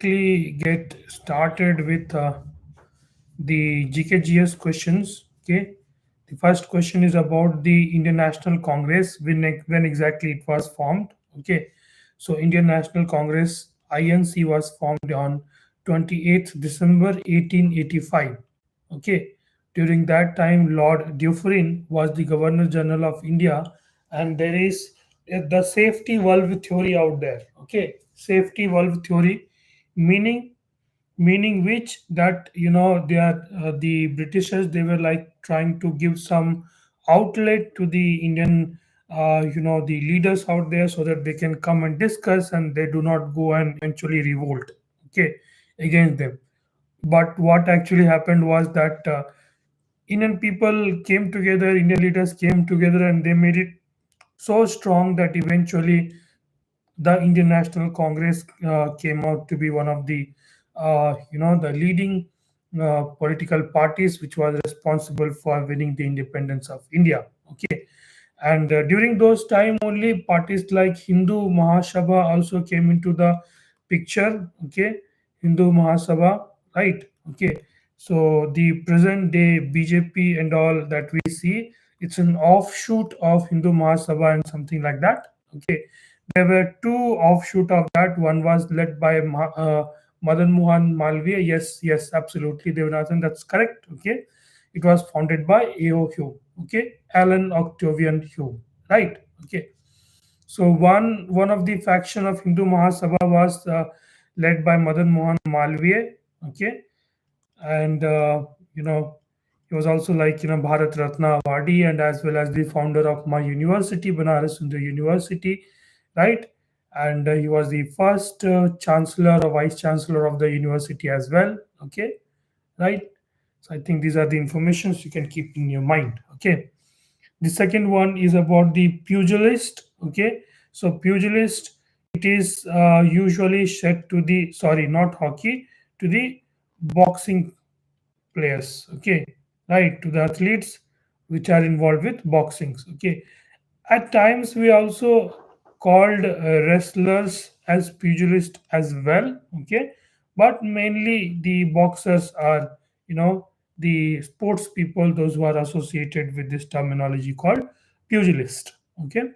quickly get started with the GKGS questions. Okay, the first question is about the Indian National Congress, when exactly it was formed. Okay, so Indian National Congress (INC) was formed on 28th December 1885. Okay, during that time, Lord Dufferin was the Governor General of India, and there is the safety valve theory out there. Okay, safety valve theory, meaning which that they are the Britishers, they were like trying to give some outlet to the Indian the leaders out there, so that they can come and discuss and they do not go and eventually revolt, okay, against them. But what actually happened was that Indian people came together, Indian leaders came together, and they made it so strong that eventually the Indian National Congress came out to be one of the the leading political parties which was responsible for winning the independence of India. Okay, and during those time only parties like Hindu Mahasabha also came into the picture. Okay, Hindu Mahasabha, right? Okay, so the present day BJP and all that we see, it's an offshoot of Hindu Mahasabha and something like that. Okay, there were two offshoot of that. One was led by Madan Mohan Malviya. Yes, yes, absolutely, Devanathan, that's correct. Okay, it was founded by A.O. Hugh. Okay, Alan Octavian Hugh. Right. Okay. So one of the faction of Hindu Mahasabha was led by Madan Mohan Malviya. Okay, and he was also like Bharat Ratna Awadi, and as well as the founder of my university, Banaras Hindu University, right? And he was the first chancellor or vice chancellor of the university as well. Okay, right? So I think these are the informations you can keep in your mind. Okay. The second one is about the pugilist. Okay. So pugilist, it is usually said to the, sorry, not hockey, to the boxing players. Okay. Right. To the athletes which are involved with boxing. Okay. At times, we also called wrestlers as pugilist as well. Okay, but mainly the boxers are, the sports people, those who are associated with this terminology called pugilist. Okay,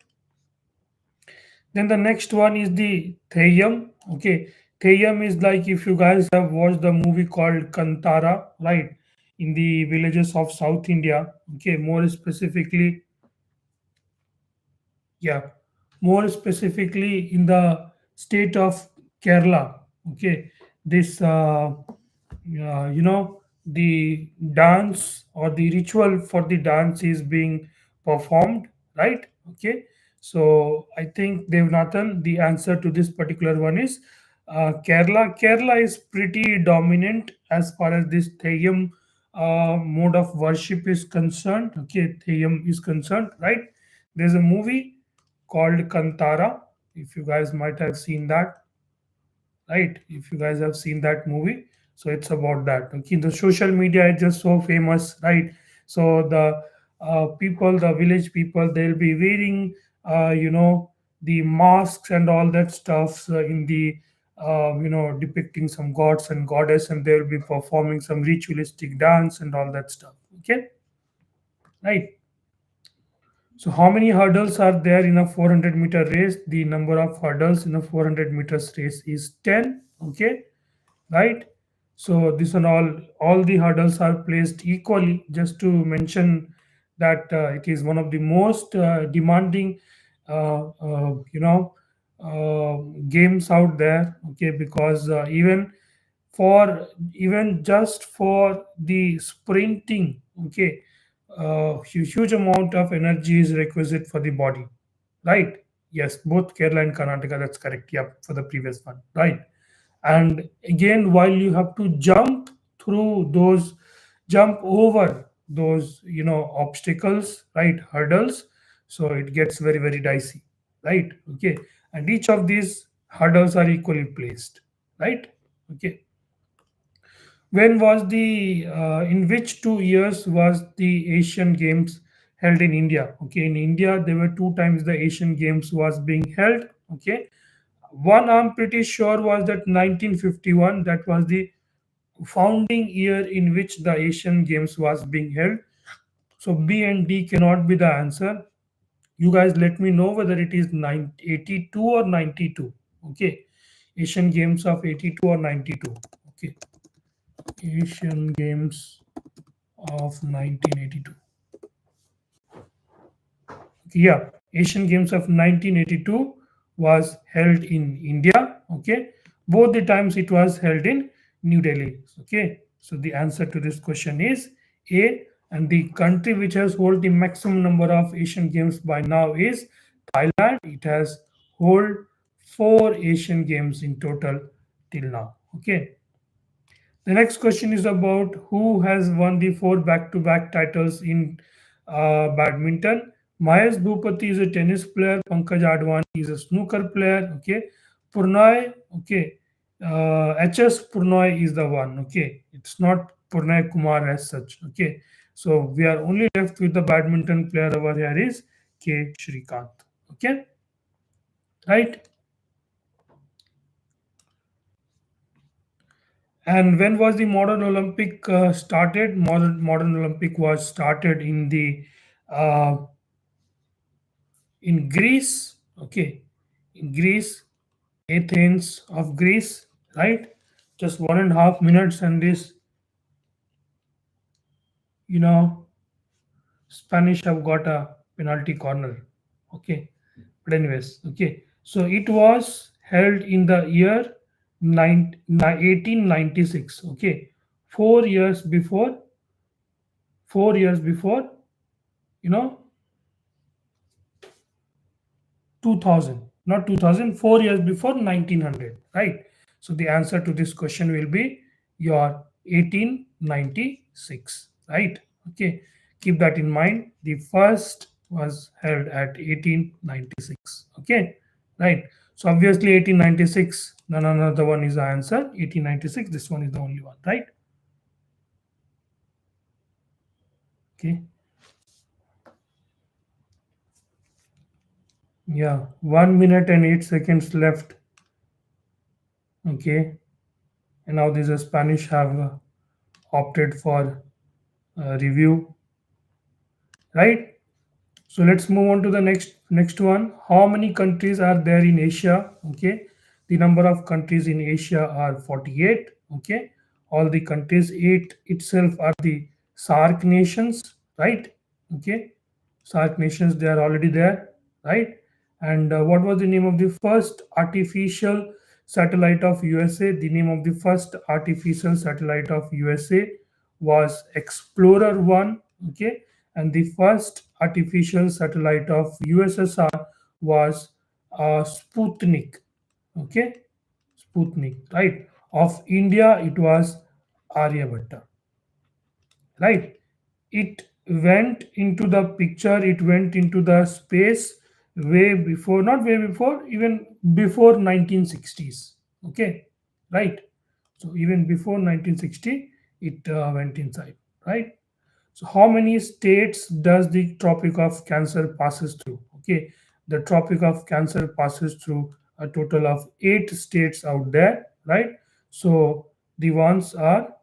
then the next one is the Theyyam. Okay, Theyyam is like, if you guys have watched the movie called Kantara, right? In the villages of South India. Okay, more specifically, yeah, more specifically in the state of Kerala. Okay, this the dance or the ritual for the dance is being performed, right? Okay, so I think Devnathan, the answer to this particular one is Kerala. Kerala is pretty dominant as far as this Theyyam mode of worship is concerned. Okay, Theyyam is concerned, right? There's a movie called Kantara. If you guys might have seen that, right? If you guys have seen that movie, so it's about that. Okay, the social media is just so famous, right? So the people, the village people, they'll be wearing, the masks and all that stuff in the, depicting some gods and goddess, and they'll be performing some ritualistic dance and all that stuff. Okay, right? So how many hurdles are there in a 400-meter race? The number of hurdles in a 400 meters race is 10. Okay, right? So this and all the hurdles are placed equally. Just to mention that it is one of the most demanding, uh, uh, you know, games out there. Okay, because even just for the sprinting, okay, huge amount of energy is requisite for the body, right? Yes, both Kerala and Karnataka, that's correct. Yep, for the previous one, right? And again, while you have to jump over those, obstacles, right, hurdles, so it gets very, very dicey, right? Okay, and each of these hurdles are equally placed, right? Okay, when was the in which 2 years was the Asian Games held in India? Okay, in India there were two times the Asian Games was being held. Okay, One I'm pretty sure was that 1951, that was the founding year in which the Asian Games was being held. So B and D cannot be the answer. You guys let me know whether it is 82 or 92. Okay. Asian Games of 82 or 92. Okay. Asian Games of 1982. Yeah, Asian Games of 1982 was held in India. Okay, both the times it was held in New Delhi. Okay, so the answer to this question is A, and the country which has hold the maximum number of Asian Games by now is Thailand. It has hold 4 Asian Games in total till now. Okay, the next question is about who has won the 4 back-to-back titles in badminton. Mahesh Bhupati is a tennis player. Pankaj Advani is a snooker player. Okay, Purnay. Okay, HS Purnay is the one. Okay, it's not Purnay Kumar as such. Okay, so we are only left with the badminton player over here is K. Shrikant. Okay, right. And when was the modern Olympic started? Modern Olympic was started uh, in Greece. Okay, in Greece, Athens of Greece. Right, just 1.5 minutes, and this, you know, Spanish have got a penalty corner. Okay, but anyways, okay. So it was held in the year 1896. Okay, 4 years before. 4 years before, you know, 2000, not 2000, 4 years before 1900, right? So the answer to this question will be your 1896, right? Okay, keep that in mind. The first was held at 1896. Okay, right? So obviously 1896, none another one is the answer. 1896, this one is the only one, right? Okay, yeah, 1 minute and 8 seconds left. Okay, and now these are Spanish have opted for review, right? So let's move on to the next one. How many countries are there in Asia? Okay, the number of countries in Asia are 48. Okay, all the countries, 8 itself are the SARC nations, right? Okay, SARC nations, they are already there, right? And what was the name of the first artificial satellite of USA? The name of the first artificial satellite of USA was Explorer 1. Okay, and the first artificial satellite of USSR was Sputnik. Okay, Sputnik, right? Of India, it was Aryabhatta, right? It went into the picture, it went into the space way before, not way before, even before 1960s. Okay, right? So even before 1960, it went inside, right? So how many states does the Tropic of Cancer passes through? Okay, the Tropic of Cancer passes through a total of 8 states out there, right? So the ones are,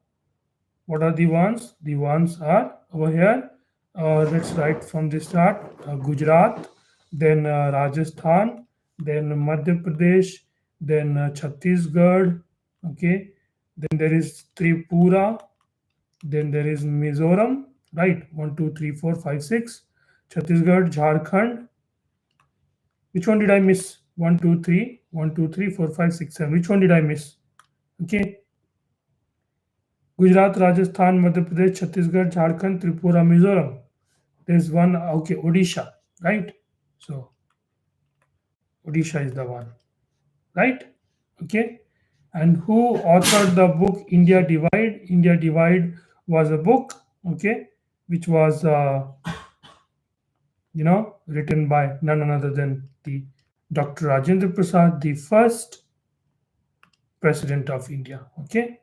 what are the ones? The ones are over here. Let's write from the start. Gujarat, then Rajasthan, then Madhya Pradesh, then Chhattisgarh. Okay, then there is Tripura, then there is Mizoram, right? One, two, three, four, five, six. Chhattisgarh, Jharkhand. Which one did I miss? One, two, three. One, two, three, four, five, six, seven. Which one did I miss? Okay. Gujarat, Rajasthan, Madhya Pradesh, Chhattisgarh, Jharkhand, Tripura, Mizoram. There's one, okay, Odisha, right? So Odisha is the one, right? Okay. And who authored the book India Divide? India Divide was a book, okay, which was written by none other than the Dr. Rajendra Prasad, the first president of India. Okay,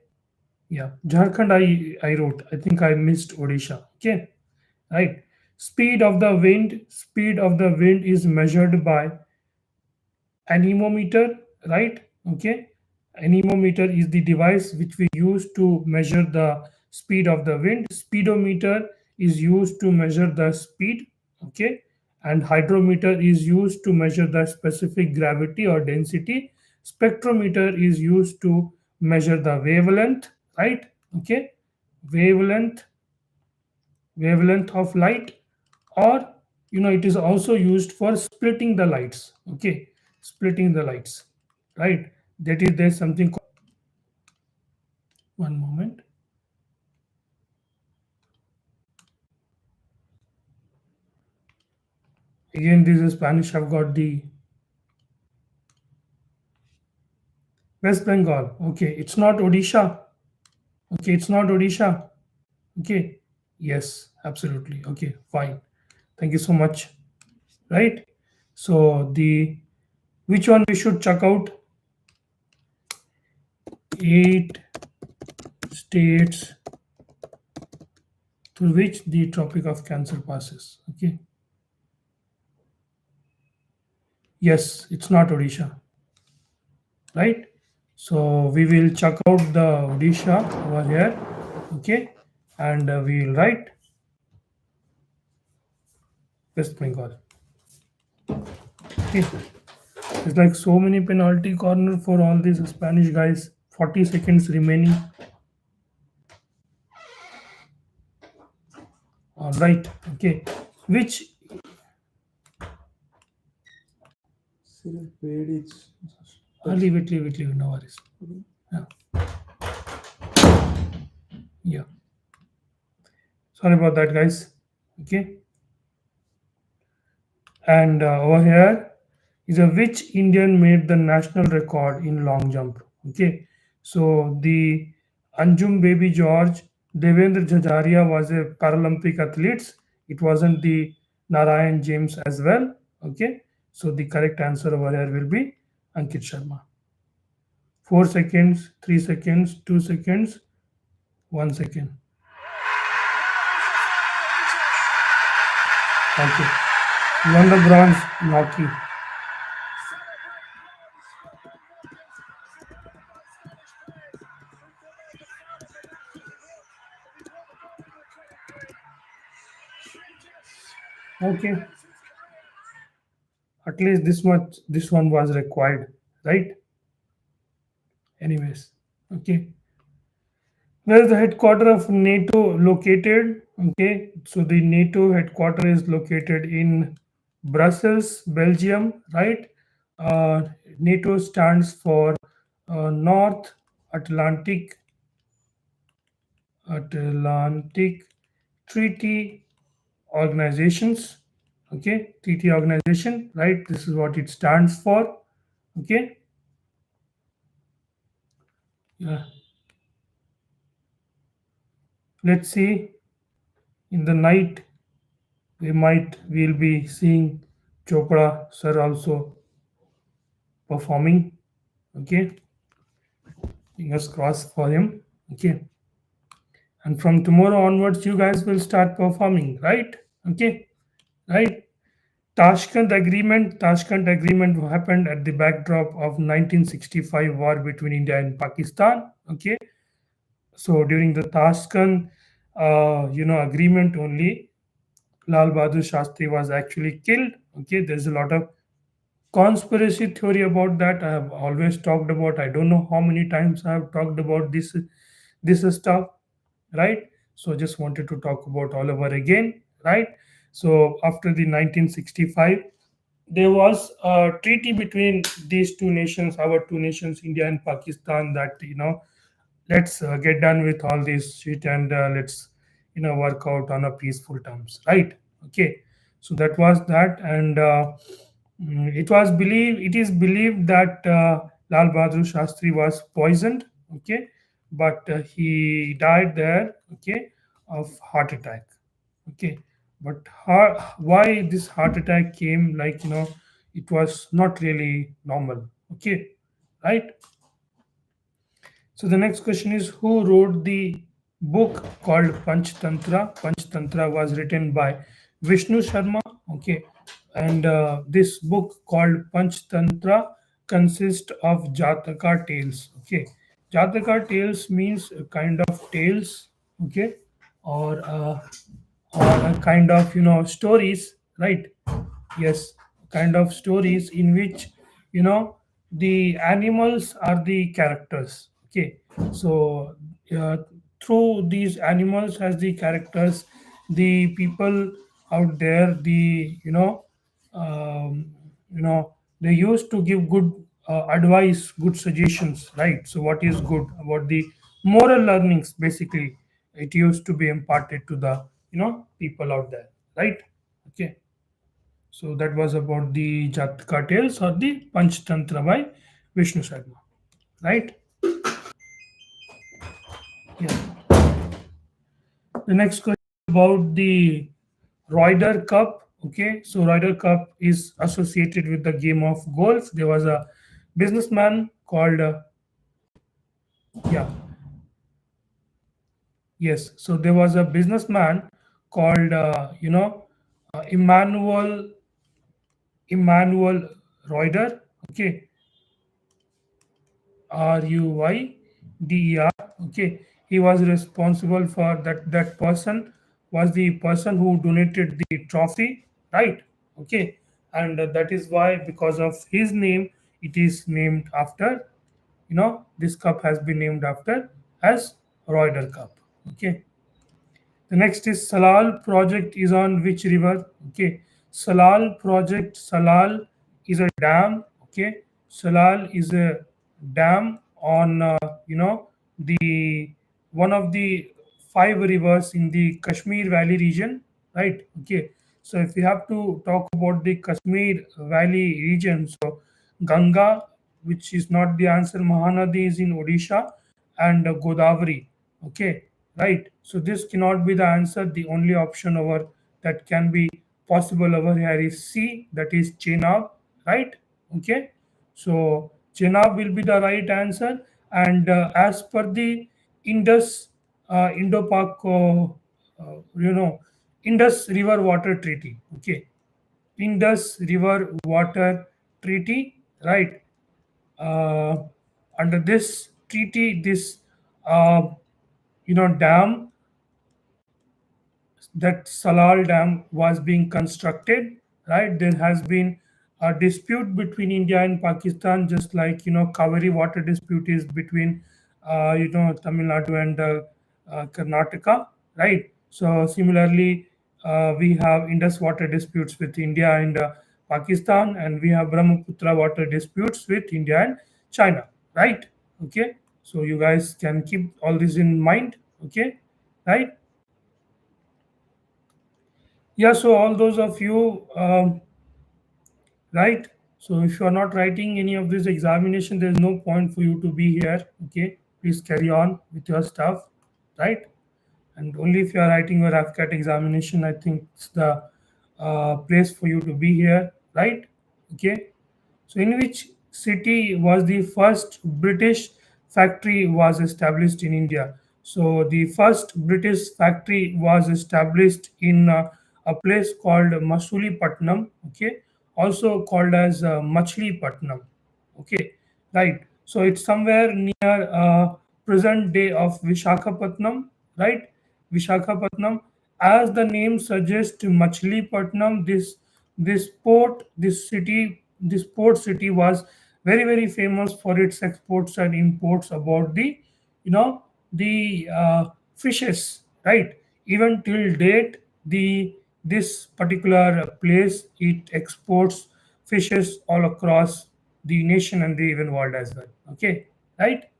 yeah, Jharkhand. I wrote. I think I missed Odisha. Okay, right. Speed of the wind. Speed of the wind is measured by anemometer. right? Okay. Anemometer is the device which we use to measure the speed of the wind. Speedometer is used to measure the speed, okay, and hydrometer is used to measure the specific gravity or density. Spectrometer is used to measure the wavelength, right? Okay, wavelength wavelength of light, or it is also used for splitting the lights, okay, splitting the lights, right? That is, there's something called, one moment. Again, this is Spanish. I've got the West Bengal. Okay, it's not Odisha. Okay, it's not Odisha. Okay, yes, absolutely. Okay, fine. Thank you so much. Right. So the which one we should check out? 8 states through which the Tropic of Cancer passes. Okay. Yes, it's not Odisha. Right. So we will check out the Odisha over here. Okay. And we will write West Bengal. Okay. It's like so many penalty corner for all these Spanish guys. 40 seconds remaining. All right. Okay. Which leave it. No worries. Yeah. Yeah. Sorry about that, guys. Okay. And over here is a which Indian made the national record in long jump. Okay. So the Anjum Baby George Devendra Jajaria was a Paralympic athlete. It wasn't the Narayan James as well. Okay. So the correct answer over here will be Ankit Sharma. 4 seconds, 3 seconds, 2 seconds, 1 second. Thank you. You won the bronze in hockey. Okay. At least this much, this one was required, right? Anyways, okay. Where is the headquarter of NATO located? Okay, so the NATO headquarter is located in Brussels, Belgium, right? NATO stands for North Atlantic Treaty Organizations. Okay, treaty organization, right? This is what it stands for. Okay. Yeah. Let's see. In the night, we'll be seeing Chopra sir also performing. Okay. Fingers crossed for him. Okay. And from tomorrow onwards, you guys will start performing, right? Okay. Right. Tashkent Agreement happened at the backdrop of 1965 war between India and Pakistan. Okay. So during the Tashkent, agreement only, Lal Bahadur Shastri was actually killed. Okay, there's a lot of conspiracy theory about that. I have always talked about. I don't know how many times I have talked about this stuff, right? So just wanted to talk about all over again, right? So after the 1965, there was a treaty between these two nations, our two nations, India and Pakistan, that let's get done with all this shit, and let's work out on a peaceful terms, right? Okay. So that was that. And it is believed that Lal Bahadur Shastri was poisoned. Okay. But he died there, okay, of heart attack. Okay. But why this heart attack came, it was not really normal. Okay. Right. So the next question is, who wrote the book called Panchtantra? Panchtantra was written by Vishnu Sharma. Okay, and this book called Panchtantra consist of Jataka tales. Okay, Jataka tales means a kind of tales. Okay, or a kind of stories, right? Yes, kind of stories in which the animals are the characters. Okay, so uh, through these animals as the characters, the people out there, the they used to give good advice, good suggestions, right? So what is good about the moral learnings, basically it used to be imparted to the people out there, right? Okay, so that was about the Jatka tales or the Panchtantra by Vishnu Sharma, right? Yeah. The next question about the Ryder Cup. Okay, so Ryder Cup is associated with the game of golf. There was a businessman called yeah, yes. So there was a businessman called Emmanuel Ryder. Okay, Ruyder. Okay, he was responsible for that. That person was the person who donated the trophy, right? Okay, and that is why, because of his name, it is named after. This cup has been named after as Ryder Cup. Okay. The next is Salal project is on which river? Okay. Salal project. Salal is a dam. Okay. Salal is a dam on the one of the five rivers in the Kashmir Valley region, right? Okay. So if we have to talk about the Kashmir Valley region, so Ganga, which is not the answer, Mahanadi is in Odisha, and Godavari. Okay, right. So this cannot be the answer. The only option over that can be possible over here is C, that is Chenab, right? Okay, so Chenab will be the right answer. And as per the Indus Indo-Pak, Indus River Water Treaty. Okay, Indus River Water Treaty, right? Uh, Under this treaty, this uh, dam, that Salal Dam was being constructed, right? There has been a dispute between India and Pakistan, just like Kaveri water dispute is between Tamil Nadu and Karnataka, right? So similarly, we have Indus water disputes with India and Pakistan, and we have Brahmaputra water disputes with India and China, right? Okay, so you guys can keep all this in mind, okay, right? Yeah, so all those of you, right? So if you are not writing any of this examination, there's no point for you to be here. Okay, please carry on with your stuff, right? And only if you are writing your AFCAT examination, I think it's the place for you to be here, right? Okay. So, in which city was the first British factory was established in India? So, the first British factory was established in a place called Masulipattnam, okay, also called as Machilipatnam, okay, right. So, it's somewhere near present day of Vishakhapatnam, right? Vishakhapatnam, as the name suggests, Machilipatnam. This port, this city, this port city was very famous for its exports and imports about the fishes, right? Even till date, the this particular place, it exports fishes all across the nation and the even world as well. Okay, right?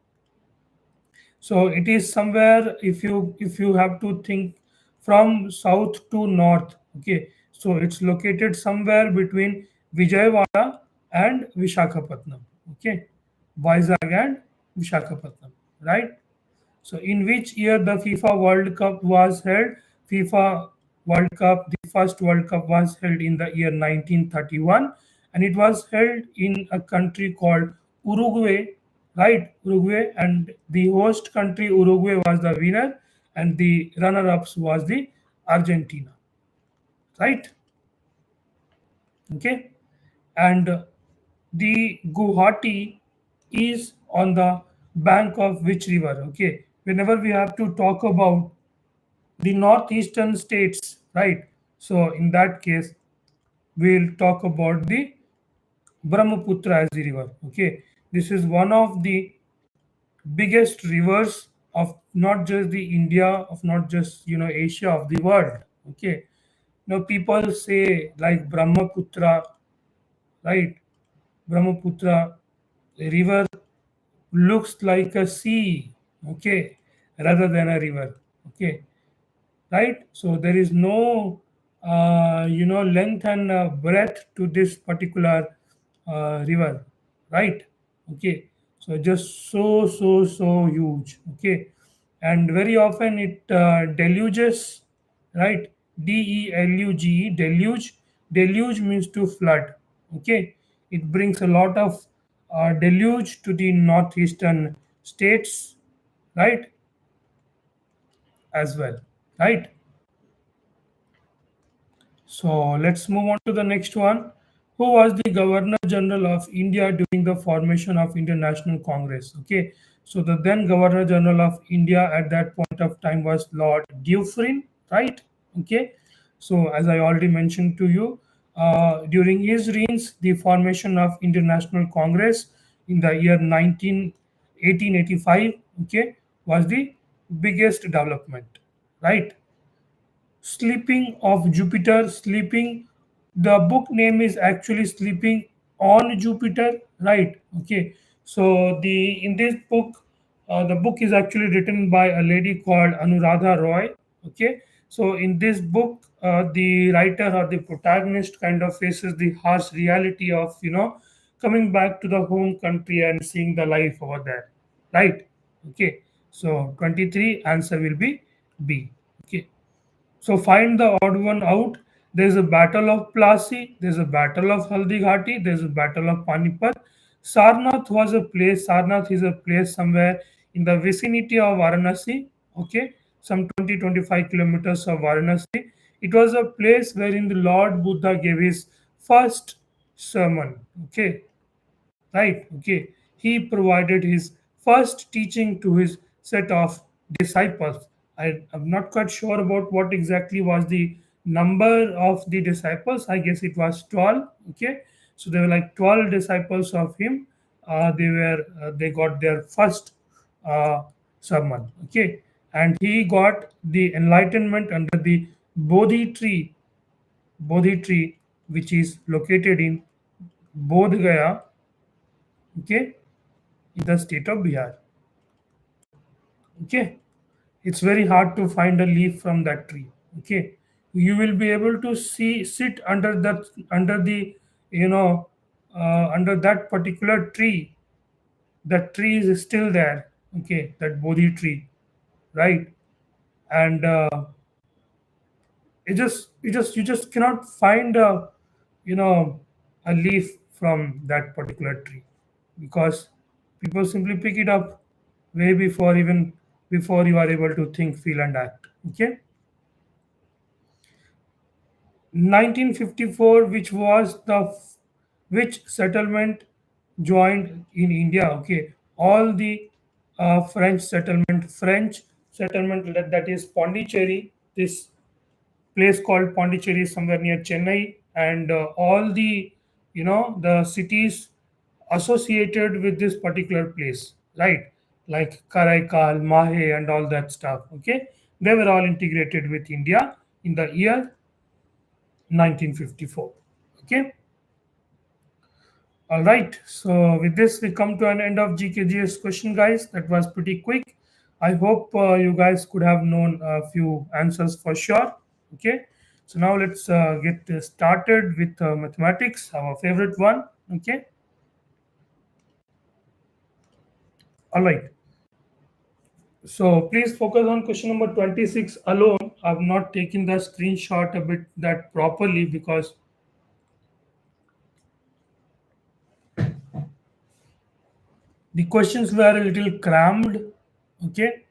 So it is somewhere, if you have to think from south to north. Okay, so it's located somewhere between Vijayawada and Vishakhapatnam. Okay, Vizag and Vishakhapatnam, right? So, in which year the FIFA World Cup was held? FIFA World Cup, the first World Cup was held in the year 1931, and it was held in a country called Uruguay, right? Uruguay, and the host country Uruguay was the winner, and the runner-ups was the Argentina, right? Okay, and the Guwahati is on the bank of which river? Okay, whenever we have to talk about the northeastern states, right? So in that case, we'll talk about the Brahmaputra as the river. Okay, this is one of the biggest rivers of not just the India, of not just Asia, of the world. Okay, people say like Brahmaputra, right? Brahmaputra river looks like a sea, okay, rather than a river, okay, right? So there is no, length and breadth to this particular river, right? Okay, so just so huge, okay, and very often it deluges, right? Deluge, deluge, deluge means to flood, okay. It brings a lot of deluge to the northeastern states, right, as well, right. So let's move on to the next one. Who was the Governor General of India during the formation of Indian National Congress? Okay, so the then Governor General of India at that point of time was Lord Dufferin, right? Okay, so as I already mentioned to you, during his reigns, the formation of Indian National Congress in the year 1885, okay, was the biggest development, right? Sleeping of Jupiter, sleeping. The book name is actually Sleeping on Jupiter, right? Okay. So the in this book, the book is actually written by a lady called Anuradha Roy. Okay. So in this book, the writer or the protagonist kind of faces the harsh reality of coming back to the home country and seeing the life over there, right? Okay. So 23 answer will be B. Okay. So find the odd one out. There's a battle of Plassey, there's a battle of Haldighati, there's a battle of Panipat. Sarnath is a place somewhere in the vicinity of Varanasi, okay, some 20-25 kilometers of Varanasi. It was a place wherein the Lord Buddha gave his first sermon, okay, right. Okay, he provided his first teaching to his set of disciples. I'm not quite sure about what exactly was the number of the disciples. I guess it was 12, okay. So there were like 12 disciples of him. They got their first uh, sermon, okay, and he got the enlightenment under the bodhi tree, which is located in Bodh Gaya, okay, in the state of Bihar. Okay, it's very hard to find a leaf from that tree. Okay, you will be able to see sit under the you know under that particular tree. That tree is still there. Okay, that Bodhi tree, right? And you just cannot find you know a leaf from that particular tree because people simply pick it up way before you are able to think, feel, and act. Okay, 1954, which settlement joined in India? Okay, all the French settlement that is Pondicherry. This place called Pondicherry is somewhere near Chennai, and all the cities associated with this particular place, right? Like Karaikal, Mahe, and all that stuff. Okay, they were all integrated with India in the year 1954. Okay, all right. So with this, we come to an end of GKGS question, guys. That was pretty quick. I hope you guys could have known a few answers for sure. Okay. So now let's get started with mathematics, our favorite one. Okay. All right. So please focus on question number 26 alone. I've not taken the screenshot a bit that properly because the questions were a little crammed. Okay.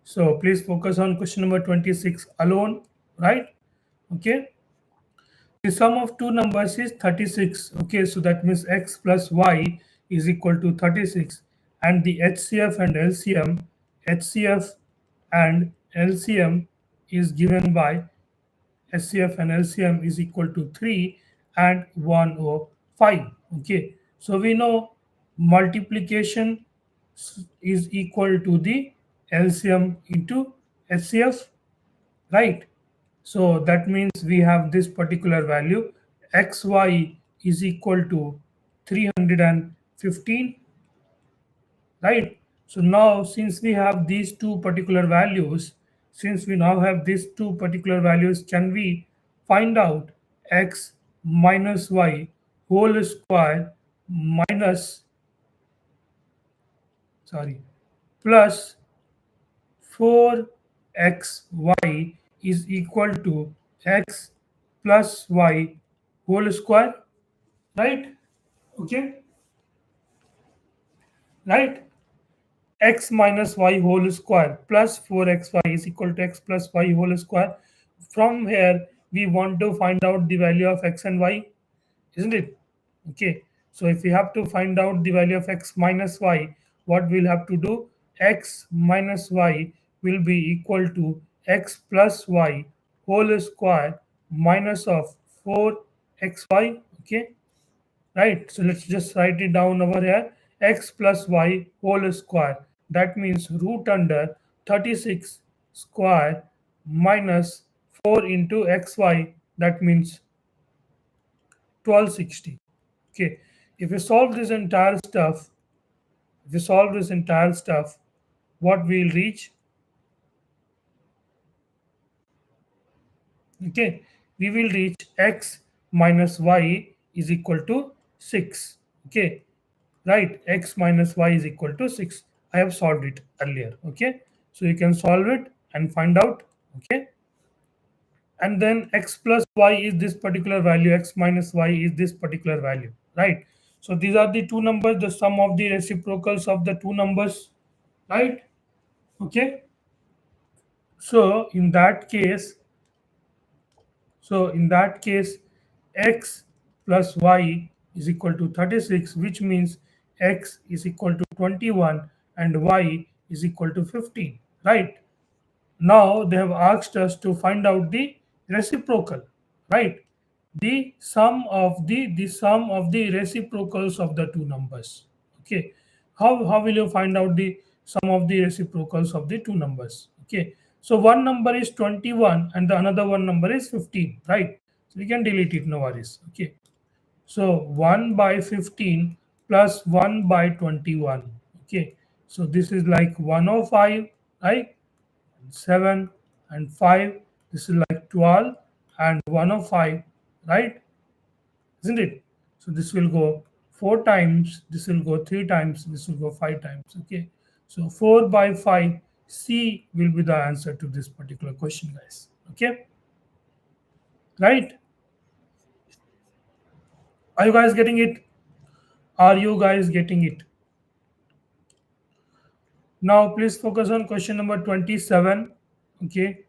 So please focus on question number 26 alone, right? Okay. The sum of two numbers is 36. Okay, so that means x plus y is equal to 36. And the HCF and LCM is given by HCF and LCM is equal to 3 and 105. Okay, so we know multiplication is equal to the LCM into HCF, right? So that means we have this particular value xy is equal to 315, right? So now since we have these two particular values, since we now have these two particular values, can we find out x minus y whole square minus, sorry, plus 4xy is equal to x plus y whole square, right? Okay, right? X minus y whole square plus 4xy is equal to x plus y whole square. From here, we want to find out the value of x and y, isn't it? Okay, so if we have to find out the value of x minus y, what we'll have to do, x minus y will be equal to x plus y whole square minus of 4xy. Okay, right? So let's just write it down over here, x plus y whole square, that means root under 36 square minus 4 into xy, that means 1260. Okay, if you solve this entire stuff, if you solve this entire stuff, what we'll reach, okay, we will reach x minus y is equal to 6. Okay, right, x minus y is equal to 6. I have solved it earlier. Okay, so you can solve it and find out. Okay, and then x plus y is this particular value, x minus y is this particular value, right? So these are the two numbers, the sum of the reciprocals of the two numbers, right? Okay, so in that case, x plus y is equal to 36, which means x is equal to 21 and y is equal to 15, right? Now they have asked us to find out the reciprocal, right? The sum of the reciprocals of the two numbers. Okay, how will you find out the sum of the reciprocals of the two numbers? Okay, so one number is 21 and the another one number is 15, right? So we can delete it, no worries. Okay, so 1 by 15 plus 1 by 21. Okay, so this is like 105, right? 7 and 5, this is like 12 and 105, right? Isn't it? So this will go 4 times, this will go 3 times, this will go 5 times. Okay, so 4 by 5, C will be the answer to this particular question, guys. Okay, right? Are you guys getting it? Are you guys getting it? Now please focus on question number 27. Okay,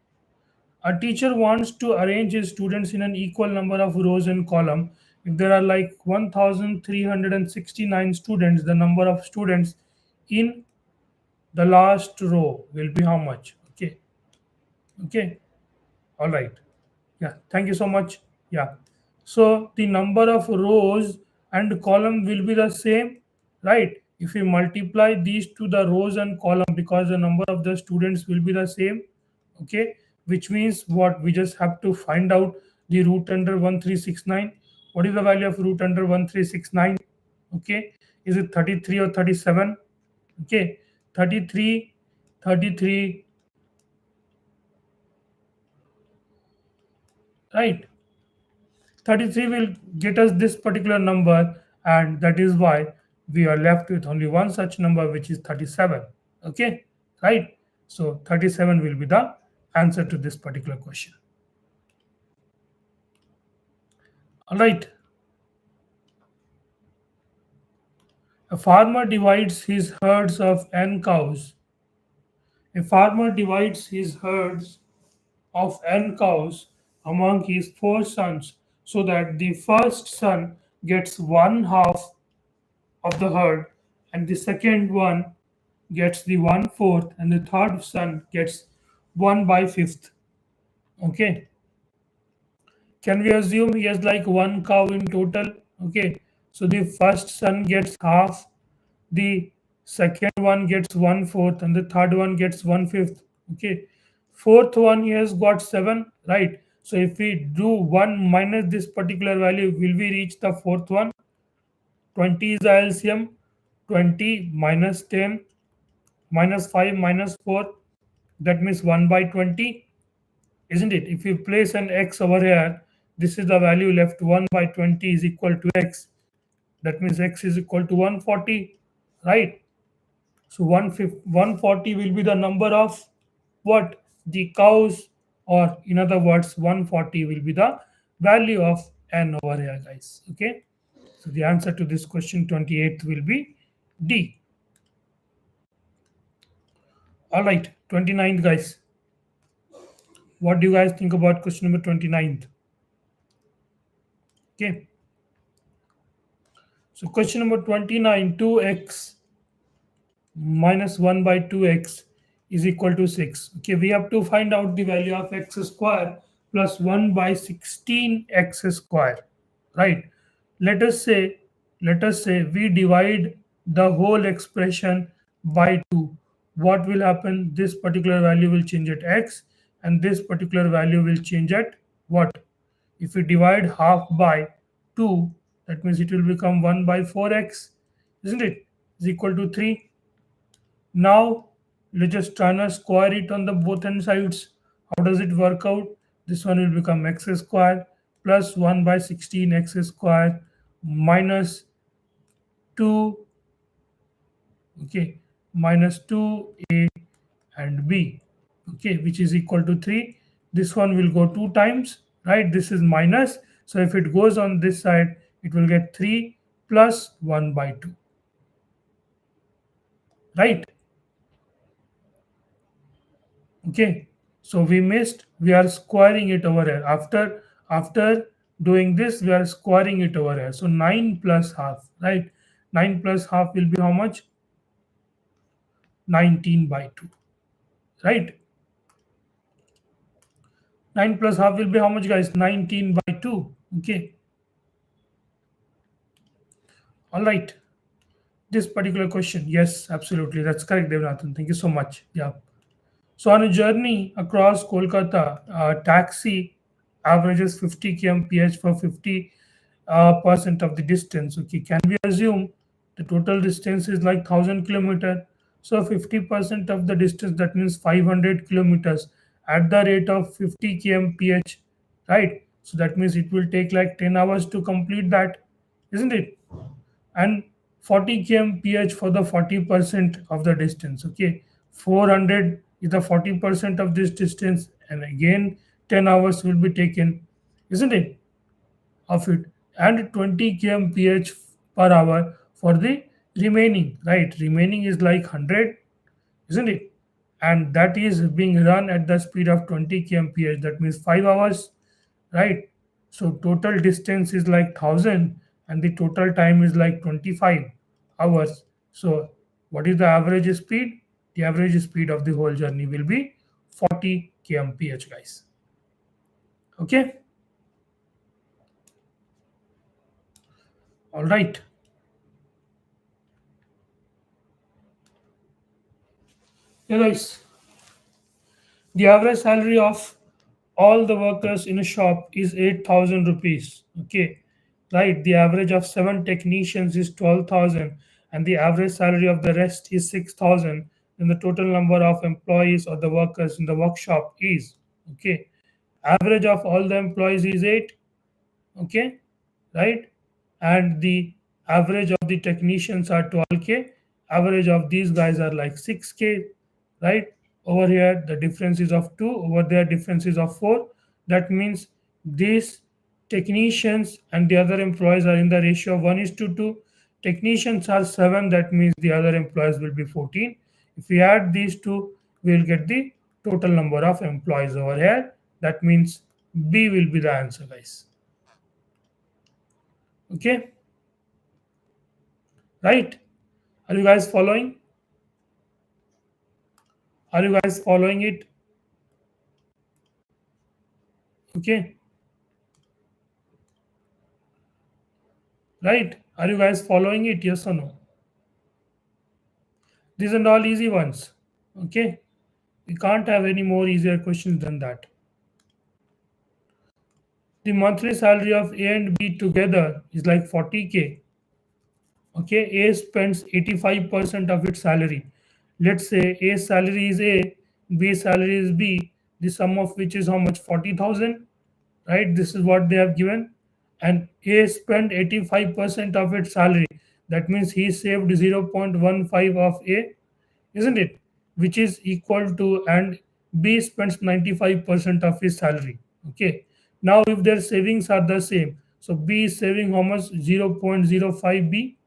a teacher wants to arrange his students in an equal number of rows and column. If there are like 1369 students, the number of students in the last row will be how much? Okay, okay, all right. Yeah, thank you so much. Yeah, so the number of rows and column will be the same, right? If we multiply these to the rows and column, because the number of the students will be the same. Okay, which means what, we just have to find out the root under 1369. What is the value of root under 1369? Okay, is it 33 or 37? Okay, 33, 33, right? 33 will get us this particular number, and that is why we are left with only one such number, which is 37. Okay, right? So 37 will be the answer to this particular question. All right. A farmer divides his herds of n cows. A farmer divides his herds of n cows among his four sons. so that the first son gets one half of the herd, and the second one gets the 1/4, and the third son gets 1/5. Okay, can we assume he has like one cow in total? Okay, so the first son gets half, the second one gets 1/4, and the third one gets 1/5. Okay, fourth one he has got 7, right? So if we do 1 minus this particular value, will we reach the fourth one? 20 is the LCM. 20 minus 10 minus 5 minus 4, that means 1/20, isn't it? If you place an x over here, this is the value left. 1/20 is equal to x, that means x is equal to 140, right? So 140 will be the number of what? The cows, or in other words, 140 will be the value of n over here, guys. Okay, so the answer to this question 28th will be D. All right, 29th, guys. What do you guys think about question number 29th? Okay, so question number 29, 2x minus 1/2x is equal to 6. Okay, we have to find out the value of x square plus 1/16x square, right? Let us say we divide the whole expression by 2. What will happen? This particular value will change at x, and this particular value will change at what? If we divide half by 2, that means it will become 1/4x, isn't it? Is equal to 3. Now let's just try to square it on the both end sides. How does it work out? This one will become x square plus 1/16 x square minus 2, okay, minus 2a and b, okay, which is equal to 3. This one will go 2 times, right? This is minus, so if it goes on this side, it will get 3 plus 1/2, right? Okay, so we missed, we are squaring it over here. After doing this, we are squaring it over here. So 9 plus half, right? 9 plus half will be how much? 19/2, right? 9 plus half will be how much, guys? 19/2. Okay, all right. This particular question, yes, absolutely, that's correct, Devanathan. Thank you so much. Yeah. So on a journey across Kolkata, taxi averages 50 kmph for 50 percent of the distance. Okay, can we assume the total distance is like 1,000 kilometer? So 50% of the distance, that means 500 kilometers at the rate of 50 kmph, right? So that means it will take like 10 hours to complete that, isn't it? And 40 kmph for the 40% of the distance. Okay, 400 is the 40% of this distance, and again 10 hours will be taken, isn't it, of it? And 20 kmph per hour for the remaining, right? Remaining is like 100, isn't it? And that is being run at the speed of 20 kmph, that means 5 hours, right? So total distance is like 1,000, and the total time is like 25 hours. So what is the average speed? The average speed of the whole journey will be 40 kmph, guys. Okay, all right. Yeah, guys, the average salary of all the workers in a shop is 8,000 rupees. Okay, right? The average of 7 technicians is 12,000, and the average salary of the rest is 6,000. Then the total number of employees or the workers in the workshop is, okay, average of all the employees is 8, okay, right? And the average of the technicians are 12k, average of these guys are like 6k, right? Over here the difference is of 2, over there difference is of 4. That means these technicians and the other employees are in the ratio of 1:2. Technicians are 7, that means the other employees will be 14. If we add these two, we will get the total number of employees over here. That means B will be the answer, guys. Okay, right? Are you guys following? Are you guys following it? Okay, right? Are you guys following it? Yes or no? These are all easy ones. Okay, we can't have any more easier questions than that. The monthly salary of A and B together is like 40K. Okay, A spends 85% of its salary. Let's say A salary is A, B salary is B, the sum of which is how much? 40,000, right? This is what they have given. And A spent 85% of its salary. That means he saved 0.15 of A, isn't it? Which is equal to, and B spends 95% of his salary. Okay. Now, if their savings are the same, so B is saving how much? 0.05 B,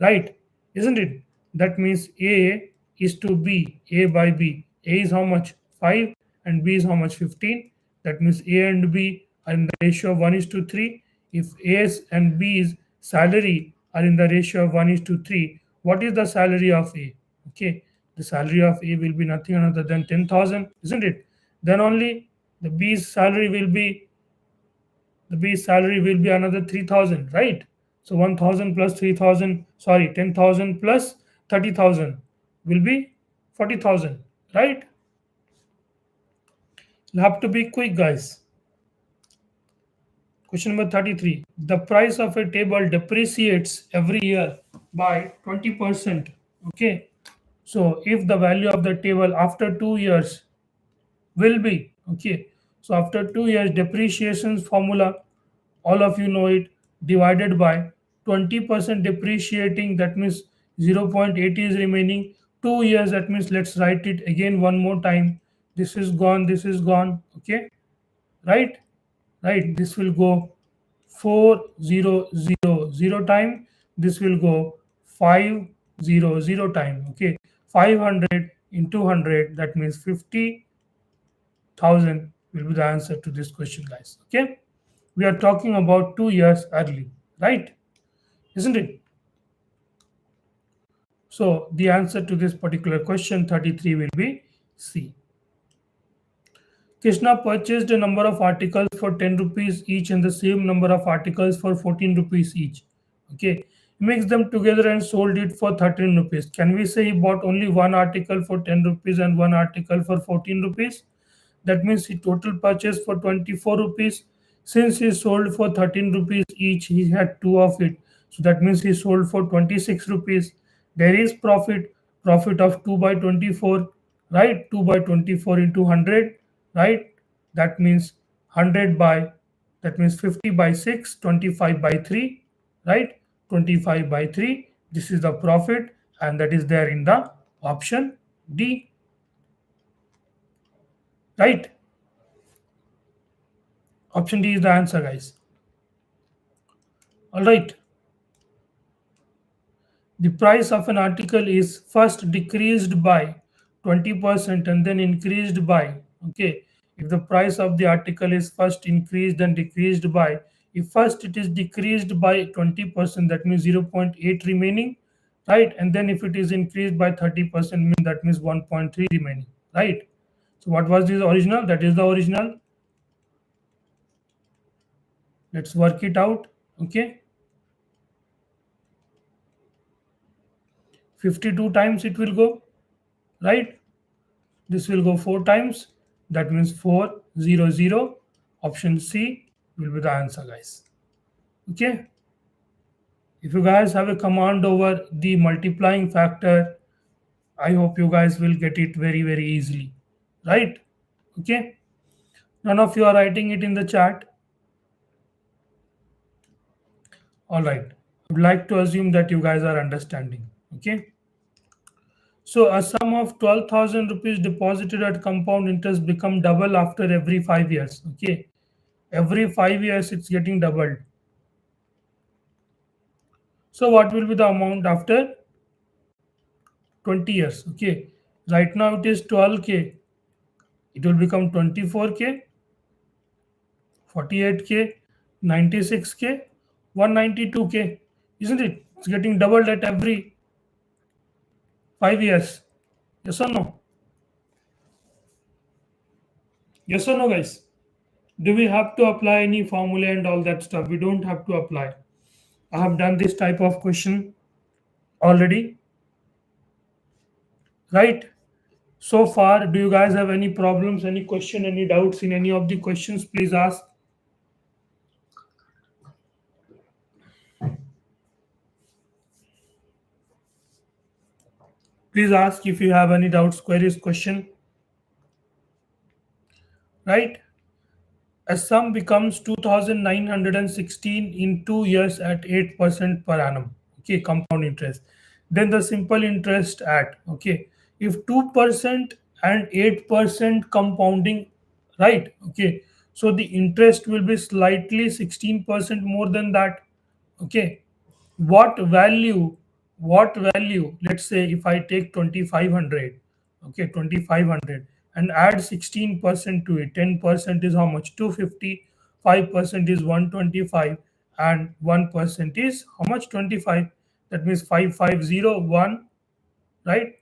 right? Isn't it? That means A is to B, A by B. A is how much? 5, and B is how much? 15. That means A and B are in the ratio of 1 is to 3. If A's and B's salary are in the ratio of 1 is to 3, what is the salary of A? Okay, the salary of A will be nothing other than 10,000, isn't it? Then only the B's salary will be, the base salary will be another 3,000, right? So 1,000 plus 3,000, sorry, 10,000 plus 30,000 will be 40,000, right? You have to be quick, guys. Question number 33. The price of a table depreciates every year by 20%. Okay. So if the value of the table after 2 years will be, okay, so after 2 years, depreciation formula, all of you know it, divided by 20% depreciating, that means 0.8 is remaining. 2 years, that means let's write it again one more time. This is gone, this is gone. Okay, right? Right, this will go 4000 time, this will go 500 time. Okay, 500 into 100, that means 50,000 will be the answer to this question, guys. Okay, we are talking about 2 years early, right? Isn't it? So the answer to this particular question 33 will be C. Krishna purchased a number of articles for 10 rupees each and the same number of articles for 14 rupees each. Okay. He mixed them together and sold it for 13 rupees. Can we say he bought only one article for 10 rupees and one article for 14 rupees? That means he total purchase for 24 rupees. Since he sold for 13 rupees each, he had two of it. So that means he sold for 26 rupees. There is profit, profit of 2 by 24, right? 2 by 24 into 100, right? That means 100 by, that means 50 by 6, 25 by 3, right? 25 by 3. This is the profit, and that is there in the option D, right? Option D is the answer, guys. All right. The price of an article is first decreased by 20% and then increased by. Okay. If the price of the article is first increased and decreased by, if first it is decreased by 20%, that means 0.8 remaining, right? And then if it is increased by 30%, that means 1.3 remaining, right? So what was this original? That is the original. Let's work it out. Okay. 52 times it will go, right? This will go 4 times. That means 400. Option C will be the answer, guys. Okay. If you guys have a command over the multiplying factor, I hope you guys will get it very, very easily. Right? Okay. None of you are writing it in the chat. All right. I would like to assume that you guys are understanding. Okay. So a sum of 12,000 rupees deposited at compound interest become double after every 5 years. Okay. Every 5 years it's getting doubled. So what will be the amount after 20 years? Okay. Right now it is 12K. It will become 24K, 48K, 96K, 192K, isn't it? It's getting doubled at every 5 years. Yes or no? Yes or no, guys? Do we have to apply any formula and all that stuff? We don't have to apply. I have done this type of question already, right? So far, do you guys have any problems, any question, any doubts in any of the questions? Please ask. Please ask if you have any doubts, queries, question, right? A sum becomes 2,916 in 2 years at 8% per annum. Okay, compound interest. Then the simple interest at, okay, if 2% and 8% compounding, right? Okay, so the interest will be slightly 16% more than that. Okay, what value, let's say if I take 2500, okay, 2500 and add 16% to it, 10% is how much? 250, 5% is 125, and 1% is how much? 25. That means 5501, right?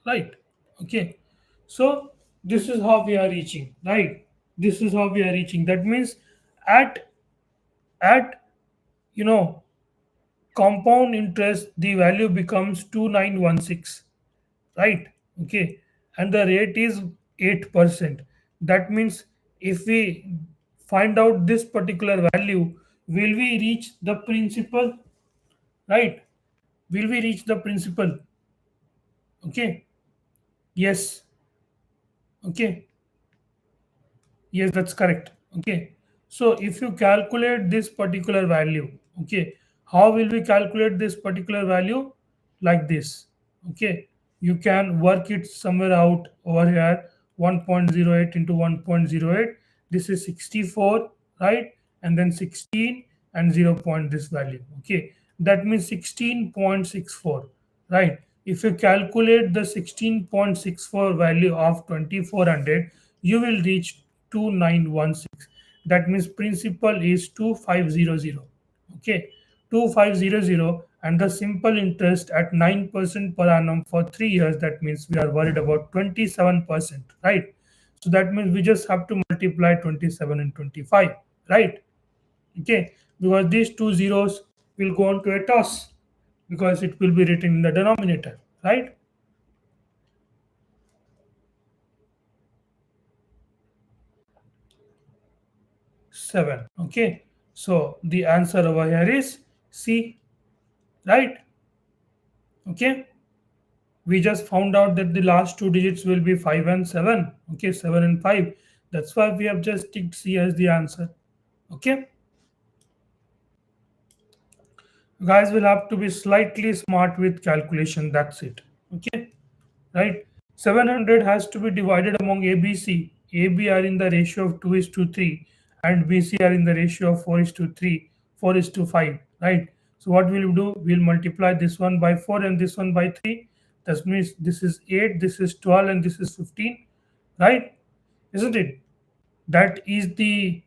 Right. Okay, so this is how we are reaching, right? This is how we are reaching. That means at at you know compound interest, the value becomes 2916, right? Okay, and the rate is 8%. That means if we find out this particular value, will we reach the principal, right? Will we reach the principal? Okay, yes, okay. Yes, that's correct. Okay. So if you calculate this particular value, okay, how will we calculate this particular value? Like this. Okay. You can work it somewhere out over here. 1.08 into 1.08. This is 64, right? And then 16 and 0 point this value. Okay. That means 16.64, right? If you calculate the 16.64 value of 2400, you will reach 2916. That means principal is 2500. Okay, 2500, and the simple interest at 9% per annum for 3 years. That means we are worried about 27%, right? So that means we just have to multiply 27 and 25, right? Okay, because these two zeros will go on to a toss, because it will be written in the denominator, right? 7. Okay, so the answer over here is C, right? Okay, we just found out that the last two digits will be 5 and 7. Okay, 7 and 5. That's why we have just ticked C as the answer. Okay, guys will have to be slightly smart with calculation. That's it. Okay, right? 700 has to be divided among ABC. AB are in the ratio of 2 is to 3, and BC are in the ratio of 4 is to 3, 4 is to 5, right? So what will we do? We'll multiply this one by 4 and this one by 3. That means this is 8, this is 12, and this is 15, right? Isn't it? That is the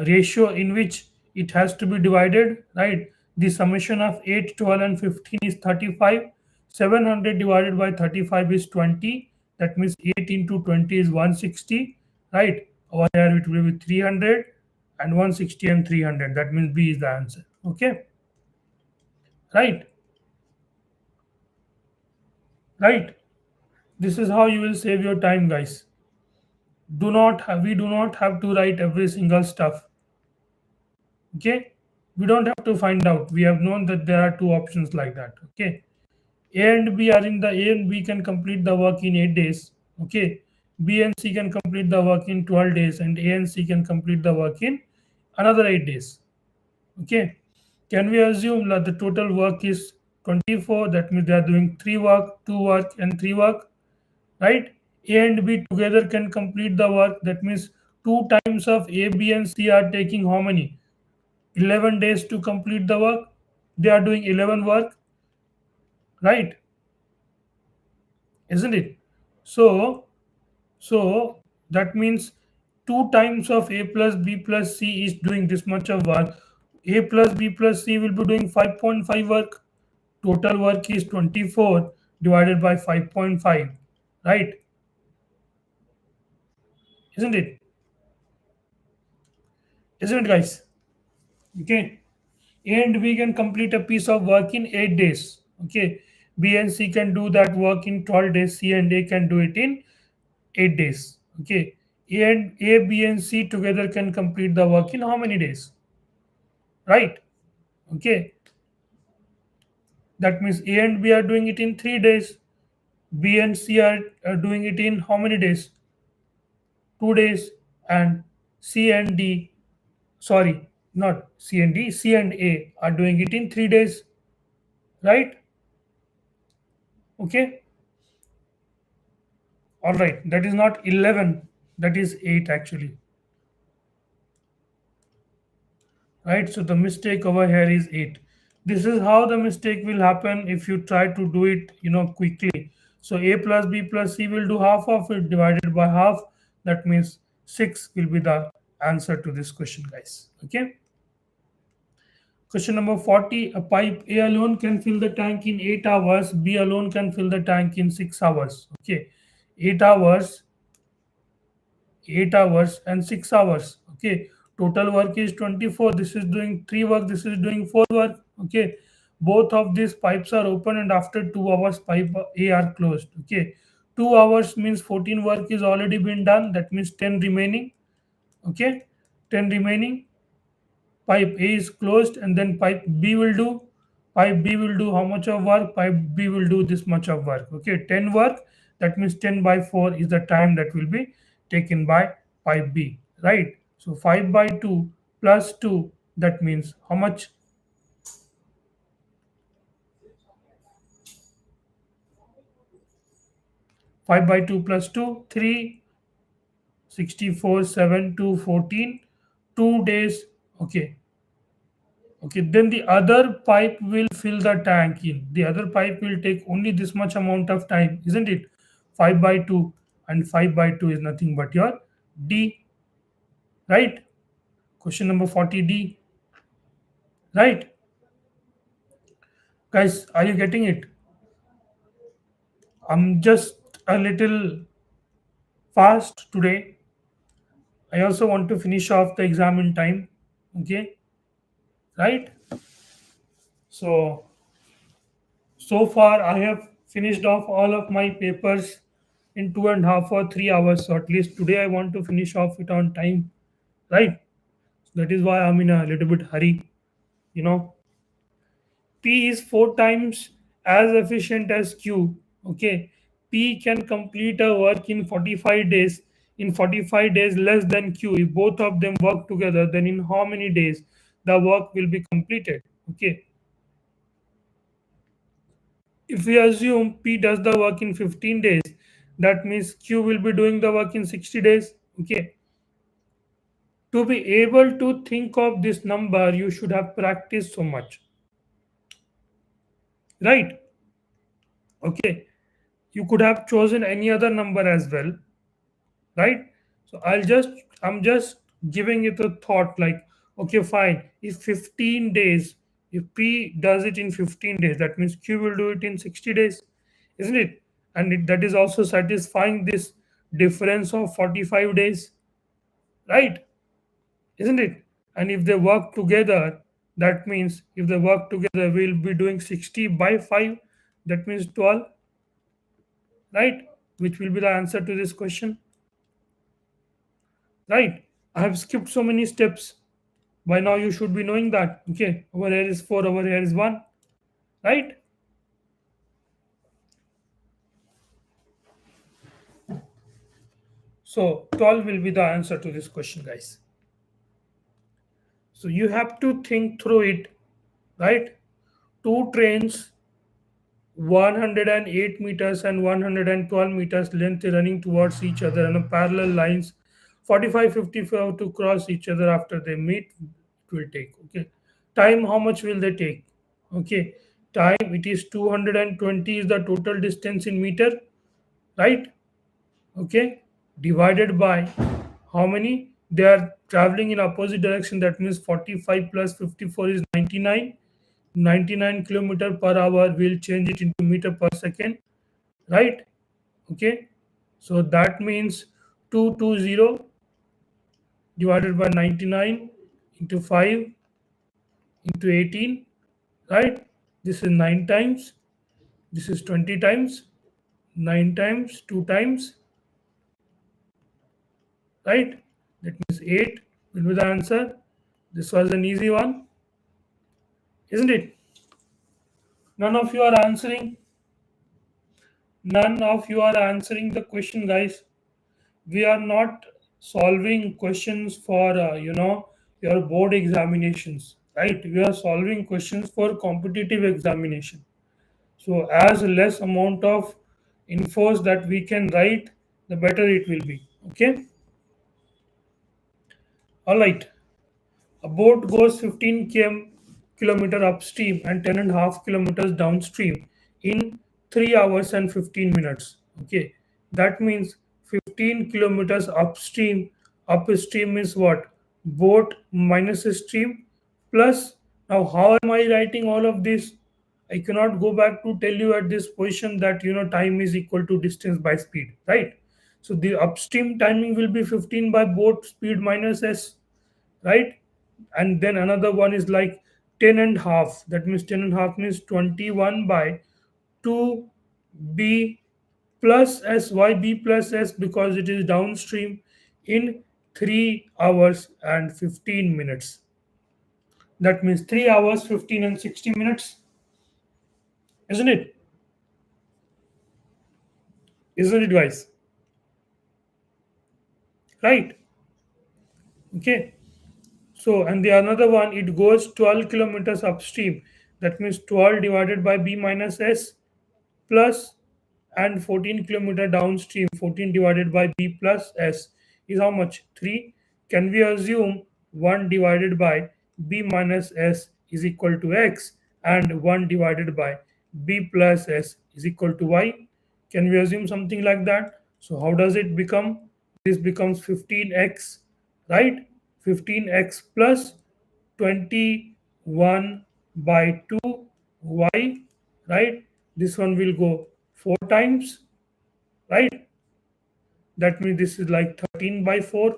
ratio in which it has to be divided, right? The summation of 8, 12, and 15 is 35. 700 divided by 35 is 20. That means 8 into 20 is 160, right? Over here it will be 300 and 160 and 300. That means B is the answer. Okay, right, right. This is how you will save your time, guys. We do not have to write every single stuff. Okay, we don't have to find out. We have known that there are two options like that. Okay, A and B can complete the work in 8 days. Okay, B and C can complete the work in 12 days, and A and C can complete the work in another 8 days. Okay, can we assume that the total work is 24? That means they are doing 3 work, 2 work, and 3 work, right? A and B together can complete the work. That means 2 times of A, B, and C are taking how many? 11 days to complete the work. They are doing 11 work, right? Isn't it? So so That means 2 times of A plus B plus C is doing this much of work. A plus B plus C will be doing 5.5 work. Total work is 24 divided by 5.5. Right? Isn't it? Isn't it, guys? Okay. A and B can complete a piece of work in 8 days. Okay. B and C can do that work in 12 days. C and A can do it in 8 days. Okay. A, B, and C together can complete the work in how many days? Right? Okay. That means A and B are doing it in 3 days. B and C are doing it in how many days? 2 days. And C and D, sorry, not C and D, C and A are doing it in 3 days. Right? Okay. All right. That is not 11. That is 8 actually. Right? So the mistake over here is 8. This is how the mistake will happen if you try to do it, quickly. So A plus B plus C will do half of it divided by half. That means 6 will be the answer to this question, guys. Okay. Question number 40. A pipe A alone can fill the tank in 8 hours. B alone can fill the tank in 6 hours. Okay. 8 hours, 8 hours and 6 hours. Okay. Total work is 24. This is doing 3 work. This is doing 4 work. Okay. Both of these pipes are open and after 2 hours pipe A are closed. Okay. 2 hours means 14 work is already been done. That means 10 remaining. Okay. 10 remaining. Pipe A is closed and then pipe B will do how much of work? Pipe B will do this much of work. Okay, 10 work. That means 10 by 4 is the time that will be taken by pipe B. Right? So 5 by 2 plus 2, that means how much? 5 by 2 plus 2, 3, 64, 7, 2, 14, 2 days. Okay, okay, then the other pipe will fill the tank in. The other pipe will take only this much amount of time, isn't it? 5 by 2, and 5 by 2 is nothing but your D, right? Question number 40D, right? Guys, are you getting it? I'm just a little fast today. I also want to finish off the exam in time. Okay, right? So far I have finished off all of my papers in 2.5 or 3 hours. So at least today I want to finish off it on time, right? That is why I'm in a little bit hurry. You know, P is 4 times as efficient as Q. Okay, P can complete a work in 45 days. In 45 days less than Q. If both of them work together, then in how many days the work will be completed? Okay, if we assume P does the work in 15 days, that means Q will be doing the work in 60 days. Okay. To be able to think of this number, you should have practiced so much. Right? Okay. You could have chosen any other number as well. Right? So I'm just giving it a thought like, okay, fine. If 15 days, if P does it in 15 days, that means Q will do it in 60 days, isn't it? And that is also satisfying this difference of 45 days, right? Isn't it? And if they work together, that means if they work together, we'll be doing 60 by 5, that means 12, right? Which will be the answer to this question, right? I have skipped so many steps. By now, you should be knowing that. Okay, over here is 4, over here is 1, right? So 12 will be the answer to this question, guys. So you have to think through it, right? Two trains, 108 meters and 112 meters length running towards each other on a parallel lines, 45, 55 to cross each other after they meet, it will take. Okay. Time, how much will they take? Okay. Time, it is 220 is the total distance in meter, right? Okay. divided by how many? They are traveling in opposite direction. That means 45 plus 54 is 99. 99 kilometer per hour. We'll change it into meter per second, right? Okay. So that means 220 divided by 99 into 5 into 18, right? This is 9 times. This is 20 times. 9 times, 2 times, right? That means 8 will be the answer. This was an easy one, isn't it? None of you are answering. None of you are answering the question, guys. We are not solving questions for, your board examinations, right? We are solving questions for competitive examination. So, as less amount of infos that we can write, the better it will be. Okay. All right. A boat goes 15 kilometer upstream and 10.5 kilometers downstream in 3 hours and 15 minutes. Okay, that means 15 kilometers upstream. Upstream is what? Boat minus stream plus. Now, how am I writing all of this? I cannot go back to tell you at this position that time is equal to distance by speed, right? So the upstream timing will be 15 by boat speed minus s, right? And then another one is like 10 and half. That means 10 and half means 21 by 2b plus s. Why b plus s? Because it is downstream in 3 hours and 15 minutes. That means 3 hours 15 and 60 minutes, isn't it? Isn't it, guys? Right? Okay. So, and the another one, it goes 12 kilometers upstream. That means 12 divided by b minus s plus, and 14 kilometer downstream, 14 divided by b plus s is how much? 3. Can we assume 1 divided by b minus s is equal to x and 1 divided by b plus s is equal to y? Can we assume something like that? So how does it become? This becomes 15x, right? 15x plus 21 by 2y, right? This one will go 4 times, right? That means this is like 13 by 4,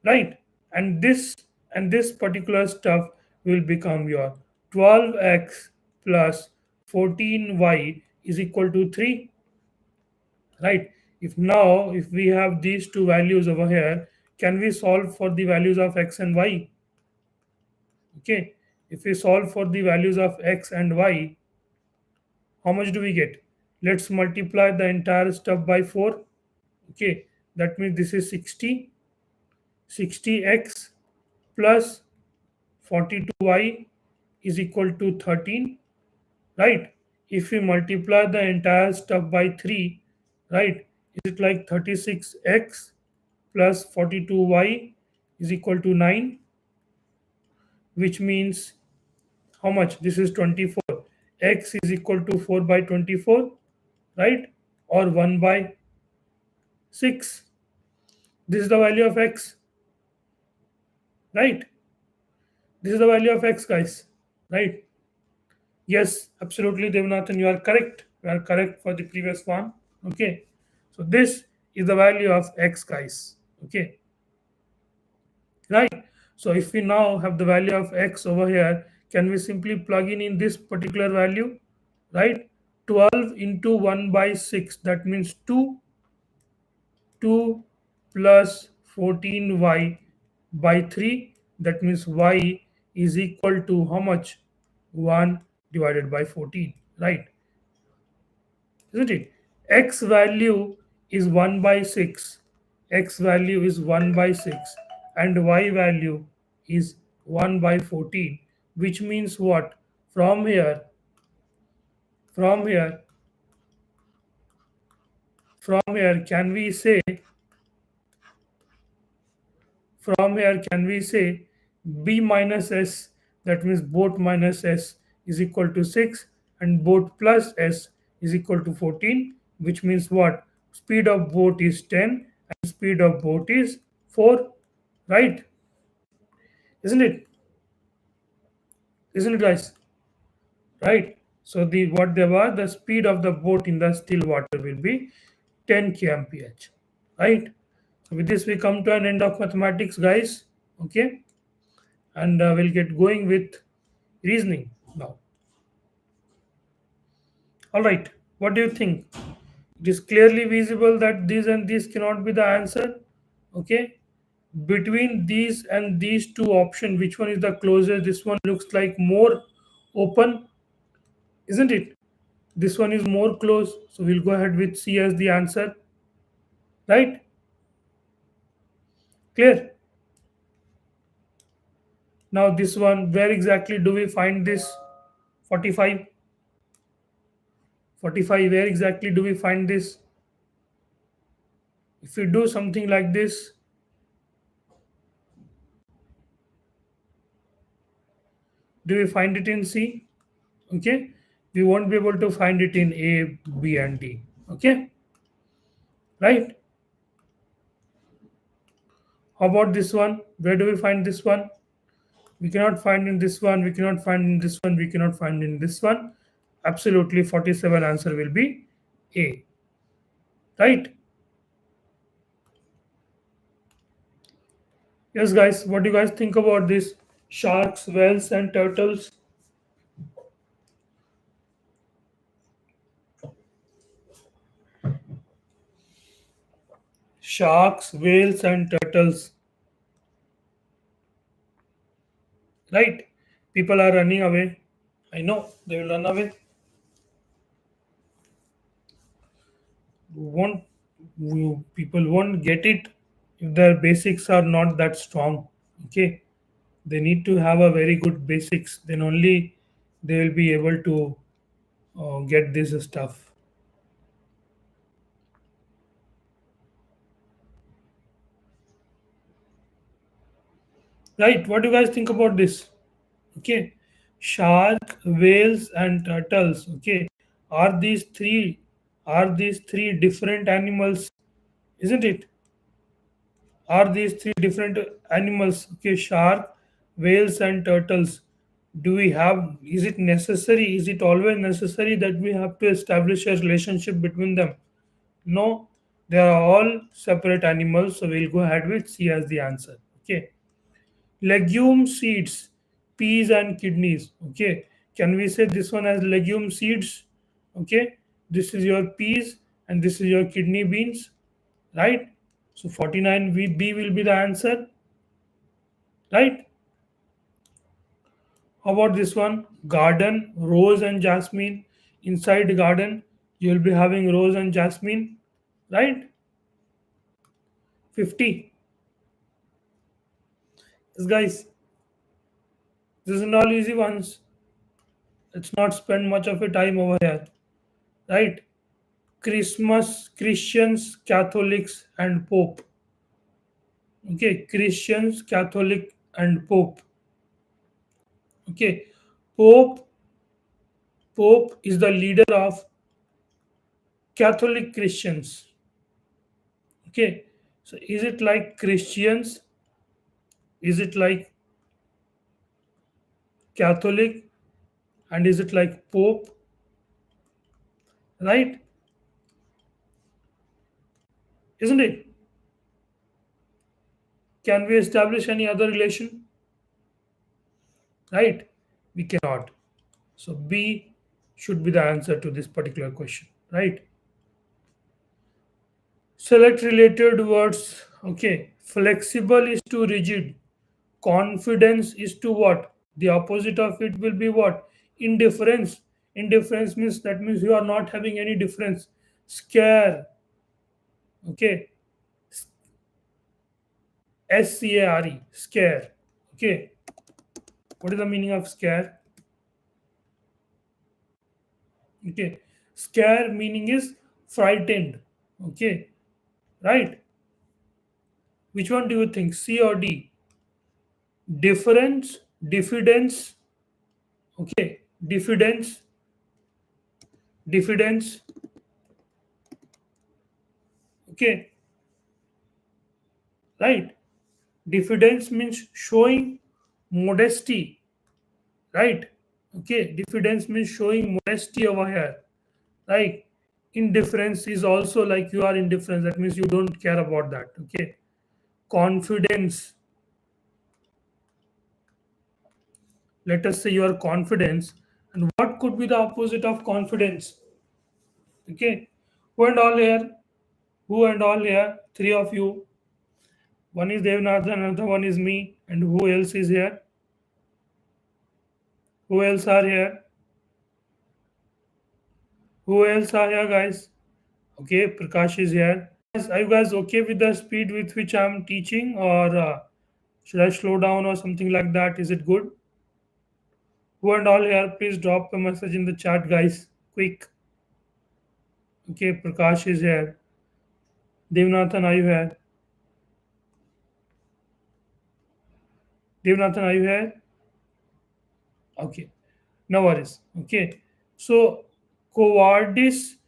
right? And this particular stuff will become your 12x plus 14y is equal to 3, right? If we have these two values over here, can we solve for the values of x and y? Okay, if we solve for the values of x and y, how much do we get? Let's multiply the entire stuff by 4. Okay, that means this is 60x plus 42y is equal to 13, right? If we multiply the entire stuff by 3, right, is it like 36x plus 42y is equal to 9, which means how much? This is 24. X is equal to 4 by 24, right? Or 1 by 6. This is the value of x, right? This is the value of x, guys, right? Yes, absolutely, Devanathan, you are correct. You are correct for the previous one. Okay. So this is the value of x, guys. Okay. Right. So if we now have the value of x over here, can we simply plug in this particular value? Right. 12 into 1 by 6. That means 2 plus 14y by 3. That means y is equal to how much? 1 divided by 14, right? Isn't it? X value is 1 by 6. X value is 1 by 6. And y value is 1 by 14. Which means what? From here, from here, from here, can we say b minus s, that means boat minus s is equal to 6 and boat plus s is equal to 14, which means what? Speed of boat is 10 and speed of boat is 4, right? Isn't it? Isn't it, guys? Right? So the what they were, the speed of the boat in the still water will be 10 kmph, right? So with this we come to an end of mathematics, guys. Okay, and we'll get going with reasoning now. All right, what do you think? It is clearly visible that these and these cannot be the answer. Okay, between these and these two options, which one is the closest? This one looks like more open, isn't it? This one is more close, so we'll go ahead with C as the answer, right? Clear? Now this one, where exactly do we find this 45? 45, where exactly do we find this? If we do something like this, do we find it in C? Okay, we won't be able to find it in A, B, and D. Okay, right? How about this one? Where do we find this one? We cannot find in this one, we cannot find in this one, we cannot find in this one. Absolutely 47 answer will be A, right? Yes, guys, what do you guys think about this? Sharks, whales, and turtles. Sharks, whales, and turtles. Right? People are running away. I know they will run away. Won't people won't get it if their basics are not that strong. Okay, they need to have a very good basics. Then only they will be able to get this stuff. Right? What do you guys think about this? Okay, shark, whales, and turtles. Okay, are these three different animals? Isn't it? Are these three different animals? Okay, shark, whales, and turtles. Do we have? Is it necessary? Is it always necessary that we have to establish a relationship between them? No, they are all separate animals. So we'll go ahead with C as the answer. Okay. Legume seeds, peas and kidneys. Okay, can we say this one as legume seeds? Okay, this is your peas and this is your kidney beans, right? So 49 B will be the answer, right? How about this one? Garden, rose and jasmine. Inside garden, you will be having rose and jasmine, right? 50. Yes, guys, this is all easy ones. Let's not spend much of a time over here, right? Christmas, Christians, Catholics, and Pope. Okay, Christians, Catholic, and Pope. Okay, Pope. Pope is the leader of Catholic Christians. Okay, so is it like Christians? Is it like Catholic? And is it like Pope? Right? Isn't it? Can we establish any other relation? Right? We cannot. So B should be the answer to this particular question. Right? Select related words. Okay. Flexible is to rigid. Confidence is to what? The opposite of it will be what? Indifference. Indifference means that means you are not having any difference. Scare. Okay. SCARE. Scare. Okay. What is the meaning of scare? Okay. Scare meaning is frightened. Okay. Right. Which one do you think? C or D? Difference, diffidence. Okay, diffidence, diffidence, Okay, right? Diffidence means showing modesty, right? Okay, diffidence means showing modesty over here, right? Indifference is also like you are indifferent, that means you don't care about that. Okay, confidence, let us say your confidence, and what could be the opposite of confidence? Okay, who and all here? Who and all here? Three of you. One is Devanathan, another one is me, and who else is here? Who else are here? Who else are here, guys? Okay, Prakash is here. Are you guys okay with the speed with which I'm teaching, or should I slow down or something like that? Is it good? Who and all here? Please drop a message in the chat, guys. Quick. Okay, Prakash is here. Devanathan, are you here? Devanathan, are you here? Okay, no worries. Okay, so cowardice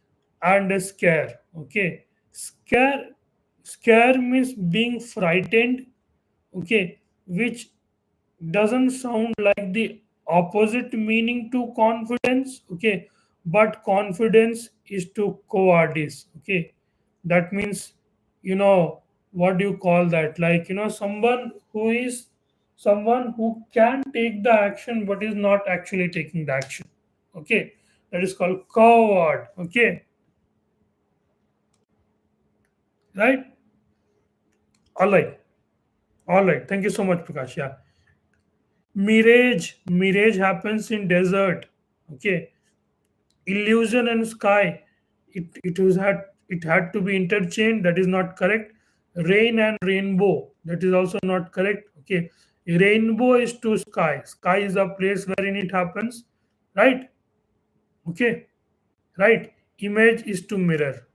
and scare. Okay, scare means being frightened. Okay, which doesn't sound like the opposite meaning to confidence. Okay, but confidence is to cowardice. Okay, that means, what do you call that, like, someone who can take the action but is not actually taking the action. Okay, that is called coward. Okay, right. All right all right thank you so much, Prakash. Yeah, mirage happens in desert. Okay, illusion and sky, it had to be interchanged, that is not correct. Rain and rainbow, that is also not correct. Okay, rainbow is to sky, sky is a place wherein it happens, right? Okay, right. Image is to mirror.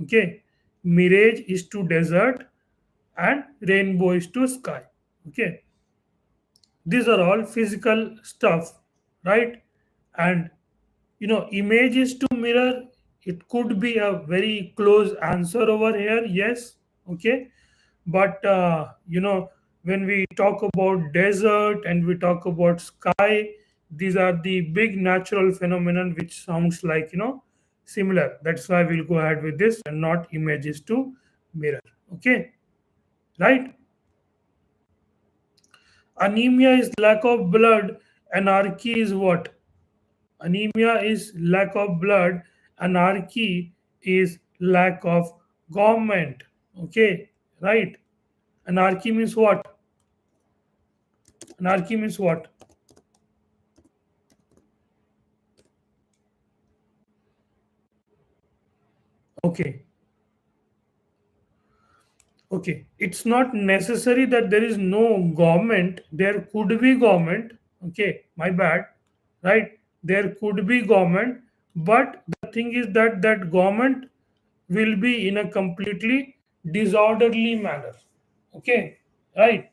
Okay, mirage is to desert, and rainbow is to sky. Okay, these are all physical stuff, right? And image is to mirror, it could be a very close answer over here, yes. Okay, but when we talk about desert and we talk about sky, these are the big natural phenomenon which sounds like similar. That's why we'll go ahead with this and not images to mirror. Okay, right. Anemia is lack of blood. Anarchy is what? Anemia is lack of blood. Anarchy is lack of government. Okay, right. Anarchy means what? Anarchy means what? Okay, okay. It's not necessary that there is no government. There could be government. Okay, my bad. Right? There could be government, but the thing is that that government will be in a completely disorderly manner. Okay, right.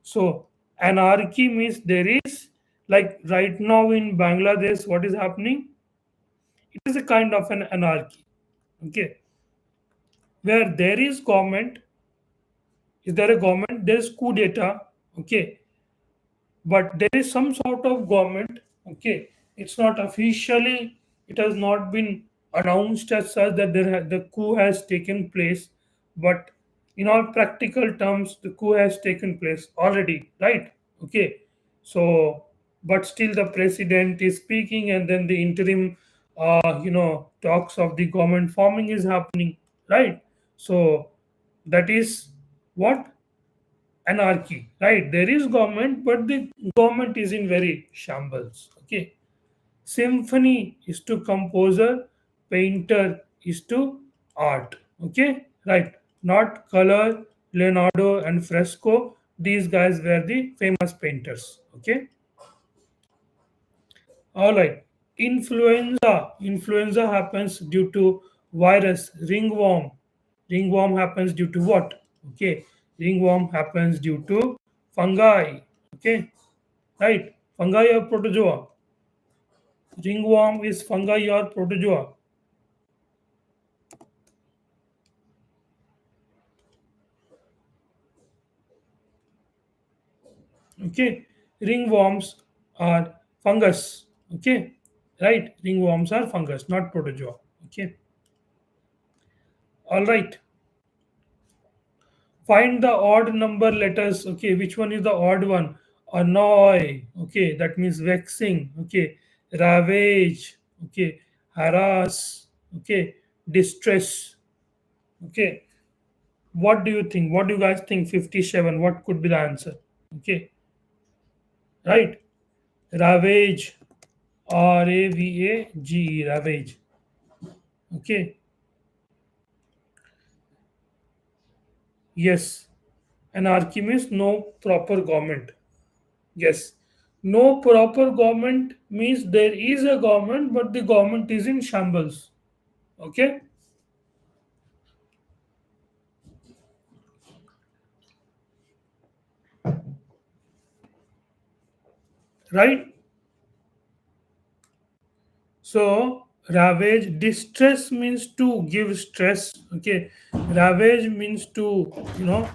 So anarchy means there is, like right now in Bangladesh, what is happening? It is a kind of an anarchy. Okay, where there is government, is there a government? There is coup d'etat. Okay, but there is some sort of government. Okay, it's not officially, it has not been announced as such that the coup has taken place, but in all practical terms the coup has taken place already, right? Okay, so but still the president is speaking, and then the interim talks of the government forming is happening, right? So that is what? Anarchy, right? There is government, but the government is in very shambles. Okay, symphony is to composer, painter is to art. Okay, right? Not color. Leonardo and Fresco, these guys were the famous painters. Okay, all right. Influenza happens due to virus. Ringworm happens due to what? Okay, ringworm happens due to fungi. Okay, right. Fungi or protozoa. Ringworm is fungi or protozoa. Okay, ringworms are fungus. Okay, right? Ringworms are fungus, not protozoa. Okay, all right. Find the odd number letters. Okay, which one is the odd one? Annoy. Okay, that means vexing. Okay, ravage. Okay, harass. Okay, distress. Okay, what do you think? What do you guys think? 57. What could be the answer? Okay, right? Ravage. Ravage. Ravage. Okay, yes. Anarchy means no proper government. Yes. No proper government means there is a government, but the government is in shambles. Okay? Right? So, ravage, distress means to give stress. Okay? Ravage means to, you know,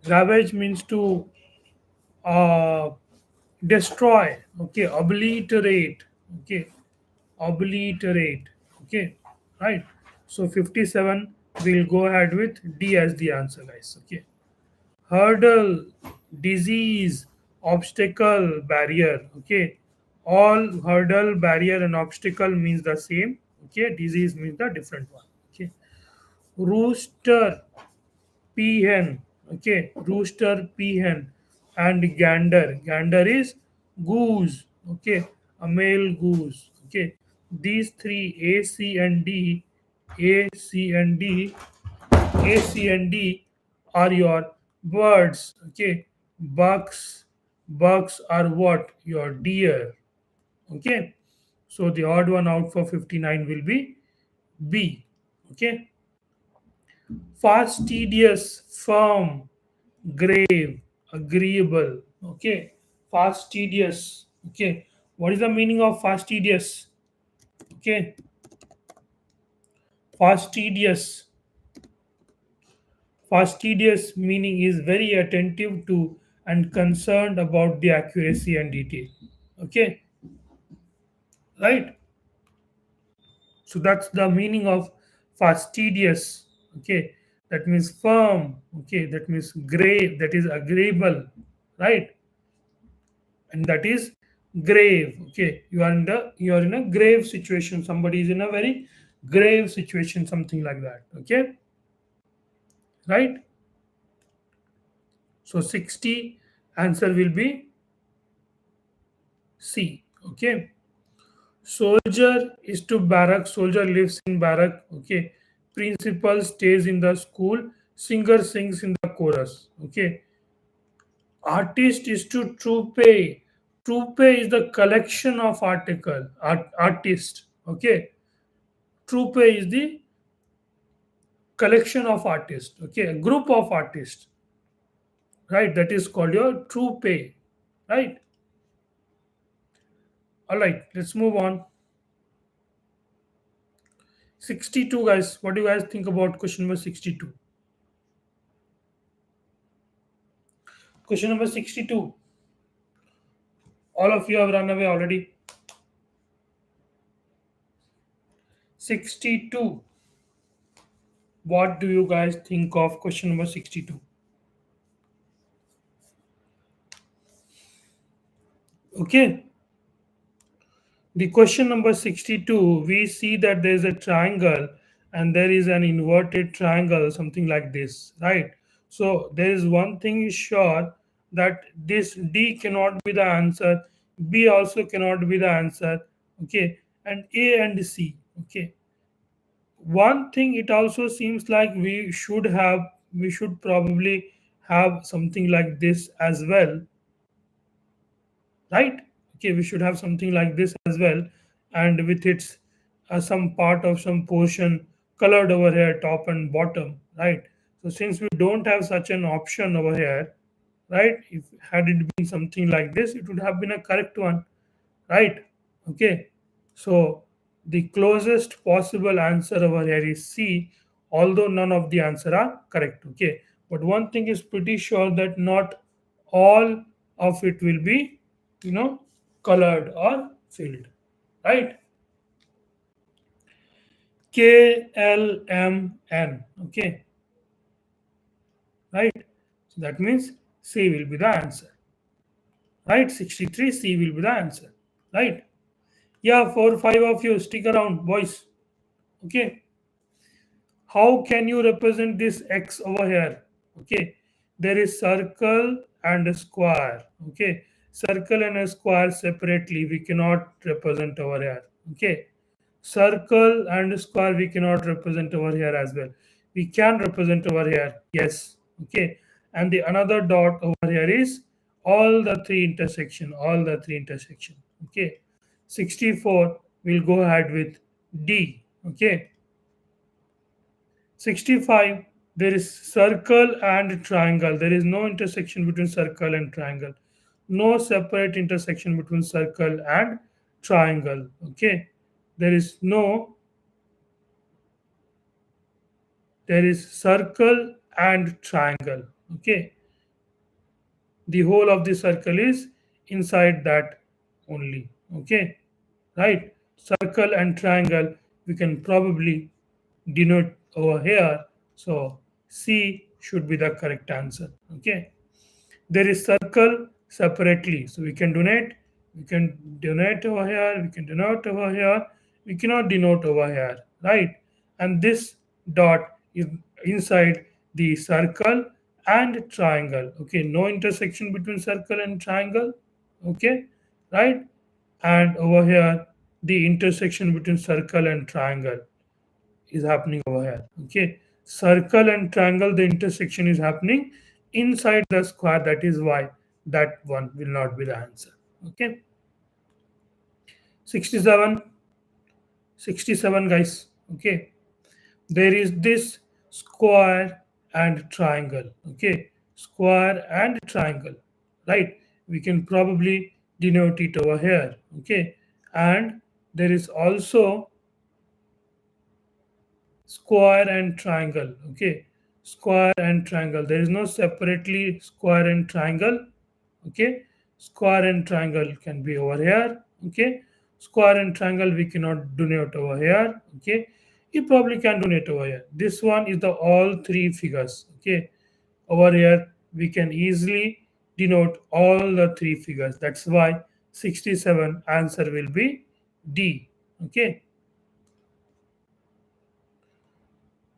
ravage means to uh, destroy. Okay? Obliterate. Okay? Obliterate. Okay? Right? So, 57, we'll go ahead with D as the answer, guys. Okay? Hurdle, disease, obstacle, barrier. Okay, all hurdle, barrier, and obstacle means the same. Okay, disease means the different one. Okay, rooster, peahen. Okay, rooster, peahen, and gander. Gander is goose. Okay, a male goose. Okay, these three A, C, and D, A, C, and D A, C, and D are your birds. Okay, bucks are what? Your deer. Okay, so the odd one out for 59 will be B. Okay, fastidious, firm, grave, agreeable. Okay, fastidious. Okay, what is the meaning of fastidious? Okay, fastidious. Fastidious meaning is very attentive to and concerned about the accuracy and detail. Okay, right? So that's the meaning of fastidious. Okay, that means firm. Okay, that means grave, that is agreeable, right? And that is grave. Okay, you are in a grave situation. Somebody is in a very grave situation, something like that. Okay, right? So 60 answer will be C. Okay. Soldier is to barrack. Soldier lives in barrack. Okay. Principal stays in the school. Singer sings in the chorus. Okay. Artist is to troupe. Troupe is the collection of artist. Okay. Troupe is the collection of artists. Okay. A group of artists. Right. That is called your troupe. Right. All right. Let's move on. 62, guys. What do you guys think about question number 62? Question number 62. All of you have run away already. 62. What do you guys think of question number 62? Okay. The question number 62, we see that there is a triangle and there is an inverted triangle, something like this, right? So there is one thing is sure that this D cannot be the answer, B also cannot be the answer, okay, and A and C, okay. One thing it also seems like we should probably have something like this as well, right? Okay, we should have something like this as well, and with its some part of some portion colored over here, top and bottom, right? So since we don't have such an option over here, right, if had it been something like this, it would have been a correct one, right? Okay, so the closest possible answer over here is C, although none of the answer are correct. Okay, but one thing is pretty sure that not all of it will be, you know, colored or filled, right? KLMN, okay, right? So that means C will be the answer, right? 63, C will be the answer, right? Yeah, 4 5 of you stick around, boys. Okay, how can you represent this X over here? Okay, there is circle and a square. Okay, circle and a square separately we cannot represent over here. Okay, circle and square we cannot represent over here as well. We can represent over here, yes. Okay, and the another dot over here is all the three intersection. Okay, 64 we'll go ahead with D. Okay, 65 there is circle and triangle. There is no intersection between circle and triangle, no separate intersection between circle and triangle. Okay, there is no, there is circle and triangle. Okay, the whole of the circle is inside that only. Okay, right? Circle and triangle we can probably denote over here, so C should be the correct answer. Okay, there is circle separately, so we can donate over here, we can denote over here, we cannot denote over here, right? And this dot is inside the circle and triangle. Okay, no intersection between circle and triangle. Okay, right? And over here the intersection between circle and triangle is happening over here. Okay, circle and triangle, the intersection is happening inside the square. That is why that one will not be the answer. Okay, 67, 67 guys. Okay, there is this square and triangle. Okay, square and triangle, right? We can probably denote it over here. Okay, and there is also square and triangle. Okay, square and triangle, there is no separately square and triangle. Okay, square and triangle can be over here. Okay, square and triangle we cannot denote over here. Okay, you probably can denote over here. This one is the all three figures. Okay, over here we can easily denote all the three figures. That's why 67 answer will be D. Okay,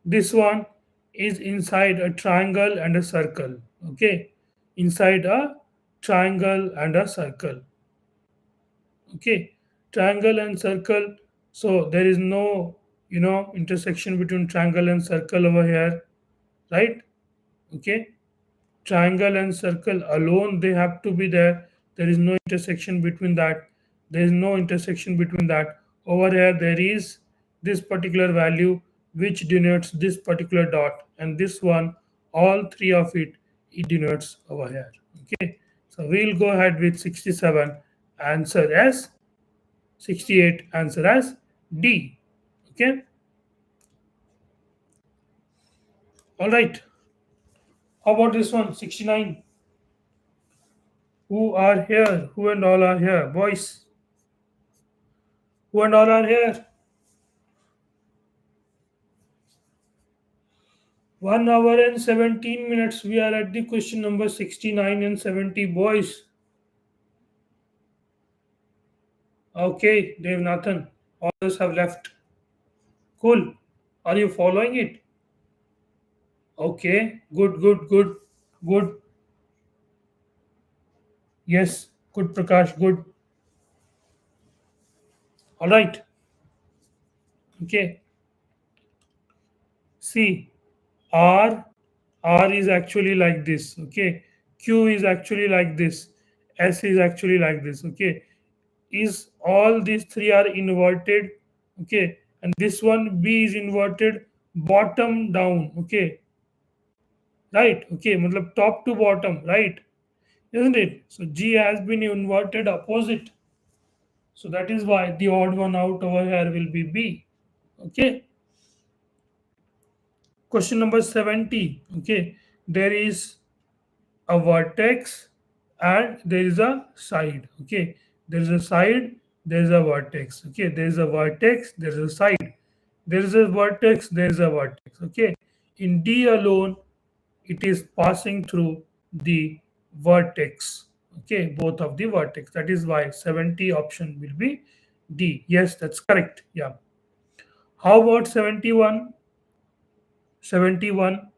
this one is inside a triangle and a circle. Okay, inside a triangle and a circle. Okay, triangle and circle, so there is no, you know, intersection between triangle and circle over here, right? Okay, triangle and circle alone they have to be there. There is no intersection between that. There is no intersection between that. Over here there is this particular value which denotes this particular dot, and this one, all three of it denotes over here. Okay, so we'll go ahead with 67 answer as, 68 answer as D. Okay, all right. How about this one, 69? Who are here? Who and all are here? Boys, who and all are here? 1 hour and 17 minutes. We are at the question number 69 and 70. Boys. Okay, Nathan. Others have left. Cool. Are you following it? Okay. Good, good, good, good. Yes. Good, Prakash. Good. All right. Okay. See, R, R is actually like this. Okay. Q is actually like this. S is actually like this. Okay, is all these three are inverted. Okay, and this one B is inverted bottom down. Okay, right? Okay, matlab top to bottom, right? Isn't it? So G has been inverted opposite, so that is why the odd one out over here will be B. Okay, question number 70. Okay, there is a vertex and there is a side. Okay, there is a side, there is a vertex. Okay, there is a vertex, there is a side, there is a vertex, there is a vertex. Okay, in D alone, it is passing through the vertex. Okay, both of the vertex. That is why 70 option will be D. Yes, that's correct. Yeah. How about 71? 71,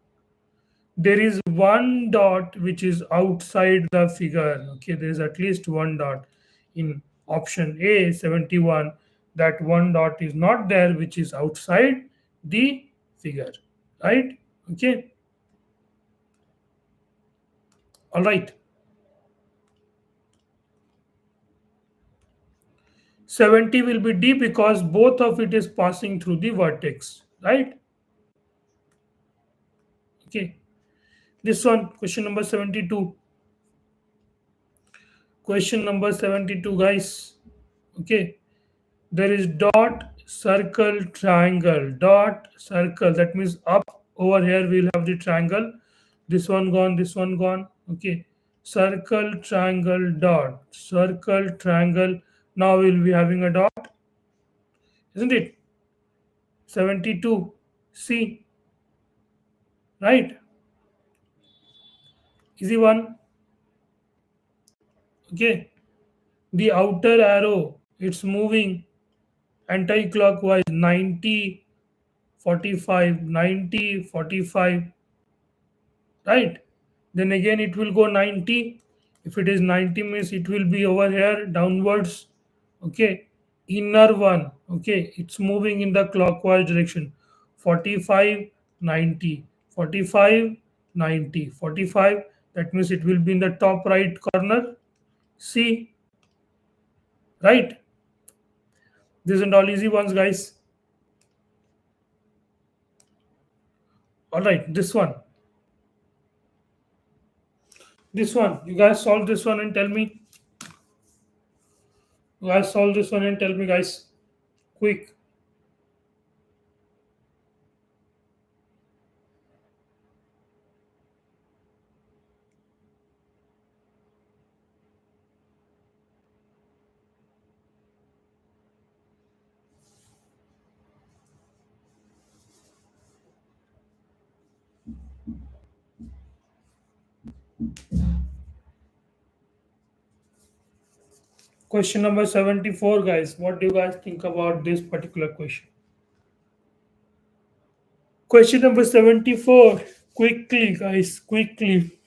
there is one dot which is outside the figure. Okay, there is at least one dot in option A 71. That one dot is not there, which is outside the figure, right? Okay, all right. 70 will be D because both of it is passing through the vertex, right? Okay, this one, question number 72. Question number 72, guys. Okay, there is dot, circle, triangle, dot, circle. That means up over here we'll have the triangle. This one gone, this one gone. Okay, circle, triangle, dot, circle, triangle. Now we'll be having a dot, isn't it? 72. C, right? Easy one. Okay, the outer arrow, it's moving anti-clockwise 90, 45, 90, 45, right? Then again it will go 90. If it is 90 means it will be over here downwards. Okay, inner one. Okay, it's moving in the clockwise direction. 45, 90, 45, 90, 45. That means it will be in the top right corner. See, right? These are all easy ones, guys. All right, this one. This one. You guys solve this one and tell me. You guys solve this one and tell me, guys. Quick. Question number 74, guys. What do you guys think about this particular question? Question number 74. Quickly, guys, quickly.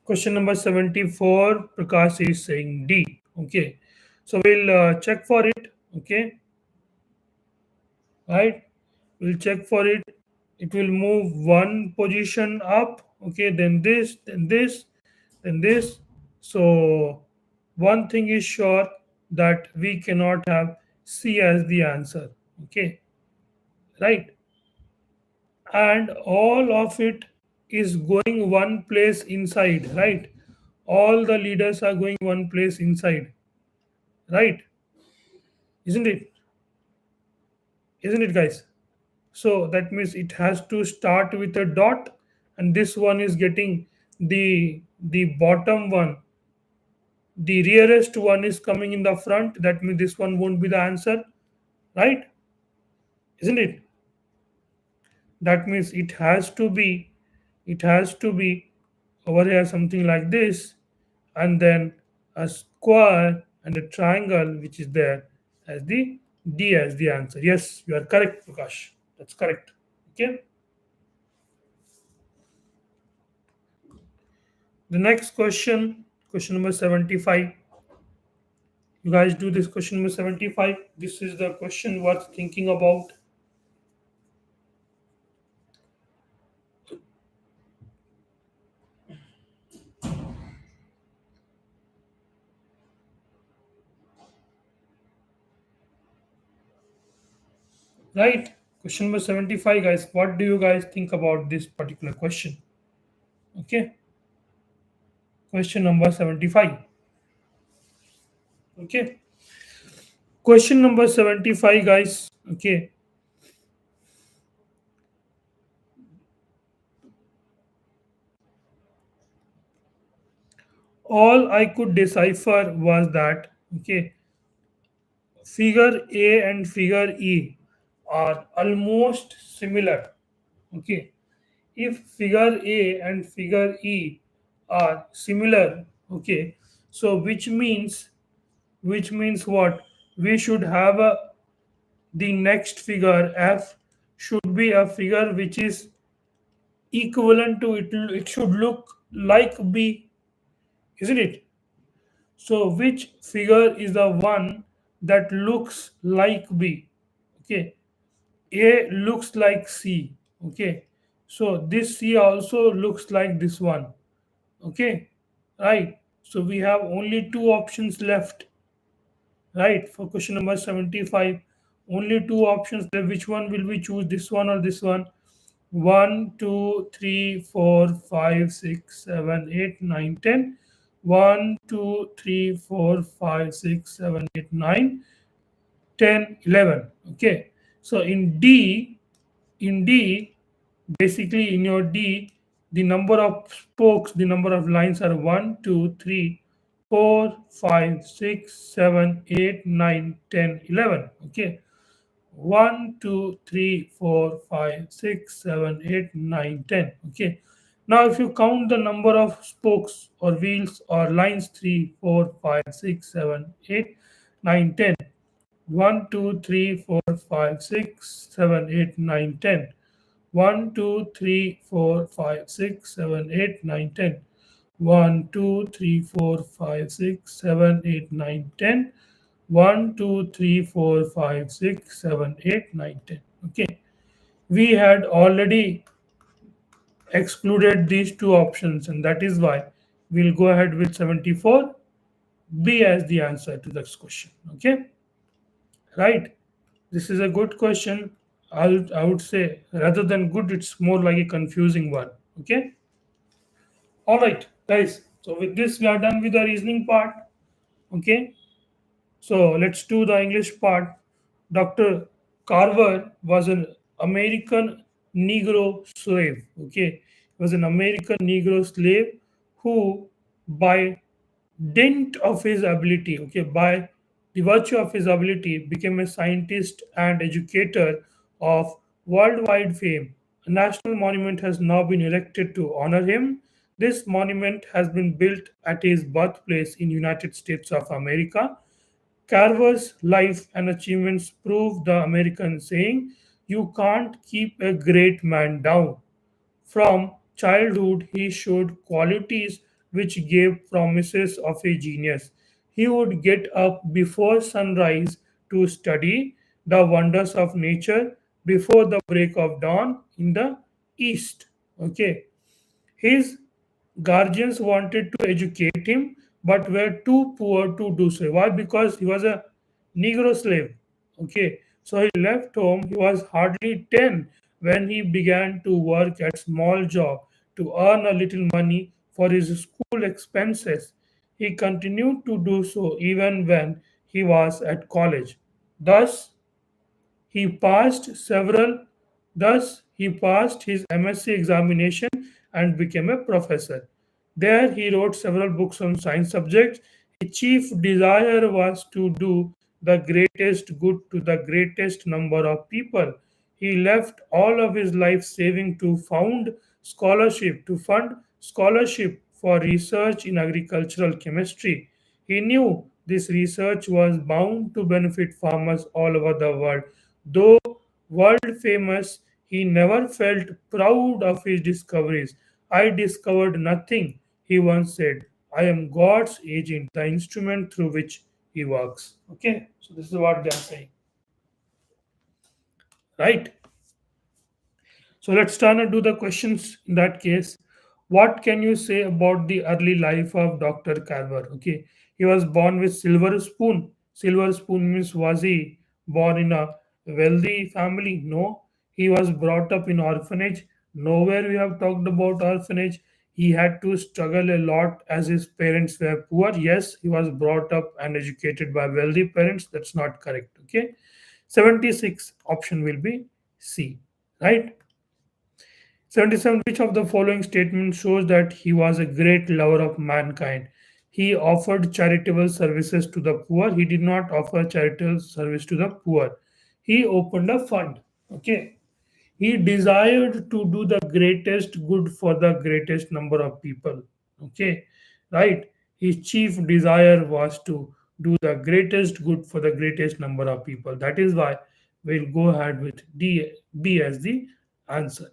Question number 74, Prakash is saying D. Okay. So we'll check for it. Okay. Right. We'll check for it. It will move one position up. Okay. Then this, then this, then this. So one thing is sure that we cannot have C as the answer. Okay. Right, and all of it is going one place inside, right? All the leaders are going one place inside, right? Isn't it? Isn't it, guys? So that means it has to start with a dot, and this one is getting the bottom one. The rearest one is coming in the front. That means this one won't be the answer, right? Isn't it? That means it has to be over here something like this, and then a square and a triangle which is there as the D as the answer. Yes, you are correct, Prakash. That's correct. Okay. The next question, question number 75. You guys do this question number 75. This is the question worth thinking about. Right? Question number 75, guys. What do you guys think about this particular question? Okay. Question number 75. Okay. Question number 75, guys. Okay. all I could decipher was that, okay, figure A and figure E are almost similar. Okay, if figure A and figure E are similar, okay, so which means what? We should have the next figure F should be a figure which is equivalent to it. It should look like B, isn't it? So which figure is the one that looks like B? Okay, A looks like C. Okay, so this C also looks like this one. Okay, right. So we have only two options left, right? For question number 75, only two options left. Which one will we choose? This one or this one? 1, 2, 3, 4, 5, 6, 7, 8, 9, 10. 1, 2, 3, 4, 5, 6, 7, 8, 9, 10, 11. Okay. So in D, basically in your D, the number of spokes, the number of lines are 1, 2, 3, 4, 5, 6, 7, 8, 9, 10, 11. Okay. 1, 2, 3, 4, 5, 6, 7, 8, 9, 10. Okay. Now, if you count the number of spokes or wheels or lines 3, 4, 5, 6, 7, 8, 9, 10. 1, 2, 3, 4, 5, 6, 7, 8, 9, 10. 1, 2, 3, 4, 5, 6, 7, 8, 9, 10. 1, 2, 3, 4, 5, 6, 7, 8, 9, 10. 1, 2, 3, 4, 5, 6, 7, 8, 9, 10. Okay. We had already excluded these two options, and that is why we'll go ahead with 74 B as the answer to this question. Okay. Right. This is a good question. I would say rather than good, it's more like a confusing one. Okay. All right, guys. So with this, we are done with the reasoning part. Okay. So let's do the English part. Dr. Carver was an American Negro slave. Okay, he was an American Negro slave who, by dint of his ability, okay, by the virtue of his ability, became a scientist and educator of worldwide fame. A national monument has now been erected to honor him. This monument has been built at his birthplace in United States of America. Carver's life and achievements prove the American saying, "You can't keep a great man down." From childhood, he showed qualities which gave promises of a genius. He would get up before sunrise to study the wonders of nature before the break of dawn in the east. Okay. His guardians wanted to educate him but were too poor to do so. Why? Because he was a Negro slave. Okay, so he left home. He was hardly 10 when he began to work at small job to earn a little money for his school expenses. He continued to do so even when he was at college. Thus, he passed several, thus, he passed his MSc examination and became a professor. There, he wrote several books on science subjects. His chief desire was to do the greatest good to the greatest number of people. He left all of his life saving to fund scholarship for research in agricultural chemistry. He knew this research was bound to benefit farmers all over the world. Though world famous, he never felt proud of his discoveries. "I discovered nothing," he once said. "I am God's agent, the instrument through which he works." Okay, so this is what they are saying, right? So let's turn and do the questions in that case. What can you say about the early life of Dr. Carver? Okay, he was born with silver spoon. Silver spoon means, was he born in a wealthy family? No. He was brought up in orphanage. Nowhere we have talked about orphanage. He had to struggle a lot as his parents were poor. Yes, he was brought up and educated by wealthy parents. That's not correct. Okay, 76 option will be C, right? 77. Which of the following statements shows that he was a great lover of mankind? He offered charitable services to the poor. He did not offer charitable service to the poor. He opened a fund. Okay. He desired to do the greatest good for the greatest number of people. Okay. Right. His chief desire was to do the greatest good for the greatest number of people. That is why we'll go ahead with B as the answer.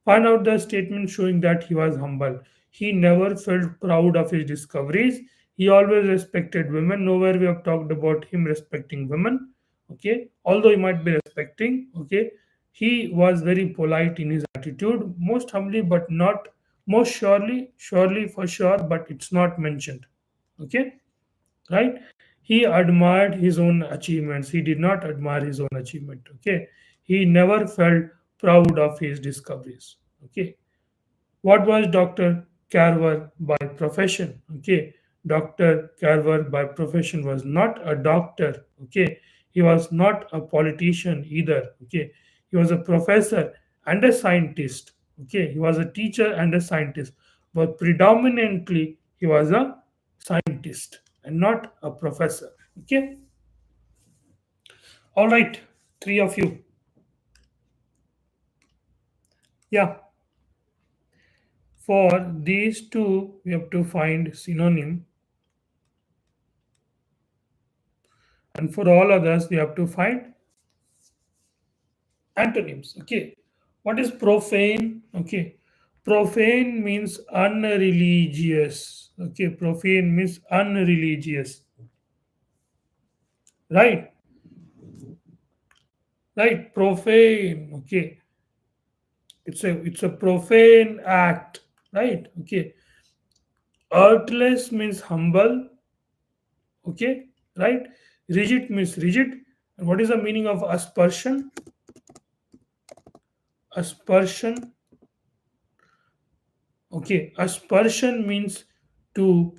Find out the statement showing that he was humble. He never felt proud of his discoveries. He always respected women. Nowhere we have talked about him respecting women. Okay, although he might be respecting. Okay, he was very polite in his attitude, most humbly, but not most surely, surely for sure, but it's not mentioned. Okay, right? He admired his own achievements. He did not admire his own achievement. Okay, he never felt proud of his discoveries. Okay, what was Dr. Carver by profession? Okay, Dr. Carver by profession was not a doctor. Okay, he was not a politician either. Okay, he was a professor and a scientist. Okay, he was a teacher and a scientist, but predominantly he was a scientist and not a professor. Okay, all right, three of you. Yeah, for these two, we have to find synonym. And for all others, we have to find antonyms. Okay. What is profane? Okay. Profane means unreligious. Okay. Profane means unreligious. Right. Right. Profane. Okay. It's a profane act. Right. Okay. Earthless means humble. Okay. Right. Rigid means rigid. And what is the meaning of aspersion? Aspersion. Okay, aspersion means to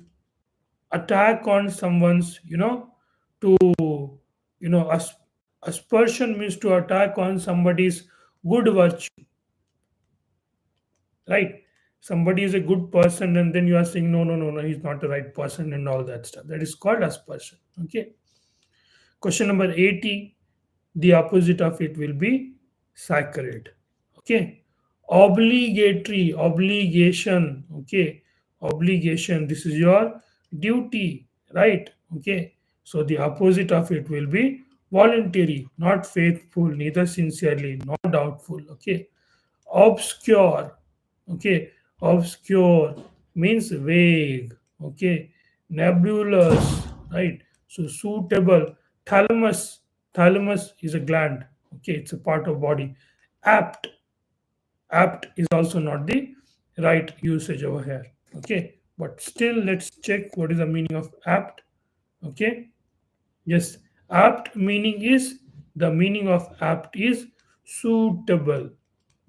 attack on someone's, to, aspersion means to attack on somebody's good virtue, right? Somebody is a good person, and then you are saying, no, no, no, no, he's not the right person, and all that stuff. That is called aspersion. Okay. Question number 80, the opposite of it will be sacred. Okay, obligatory, obligation. Okay, obligation, this is your duty, right? Okay, so the opposite of it will be voluntary, not faithful, neither sincerely, not doubtful. Okay, obscure. Okay, obscure means vague. Okay, nebulous, right? So suitable. Thalamus, thalamus is a gland. Okay, it's a part of body. Apt, apt is also not the right usage over here. Okay, but still let's check what is the meaning of apt. Okay, yes, apt meaning is, the meaning of apt is suitable.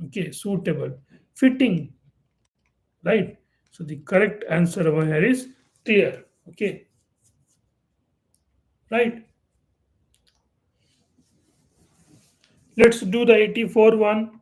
Okay, suitable, fitting, right? So the correct answer over here is clear. Okay, right. Let's do the 84 one.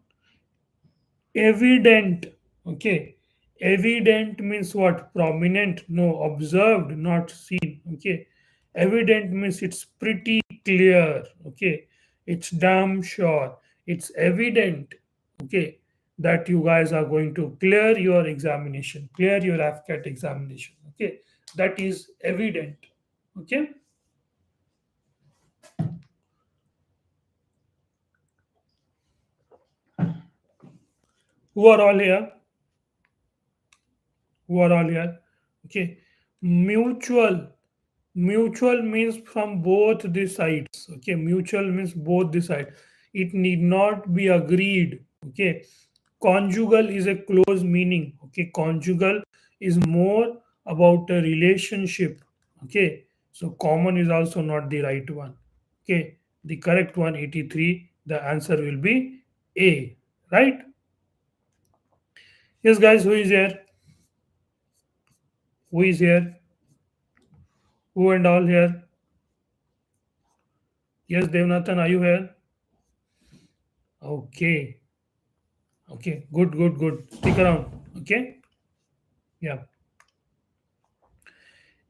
Evident. Okay, evident means what? Prominent? No, observed, not seen. Okay, evident means it's pretty clear. Okay, it's damn sure, it's evident. Okay, that you guys are going to clear your examination, clear your AFCAT examination. Okay, that is evident. Okay, who are all here? Who are all here? Okay, mutual. Mutual means from both the sides. Okay, mutual means both the side. It need not be agreed. Okay, conjugal is a close meaning. Okay, conjugal is more about a relationship. Okay, so common is also not the right one. Okay, the correct one, 83, the answer will be A, right? Yes, guys, who is here? Who is here? Who and all here? Yes, Devnathan, are you here? Okay. Okay. Good, good, good. Stick around. Okay. Yeah.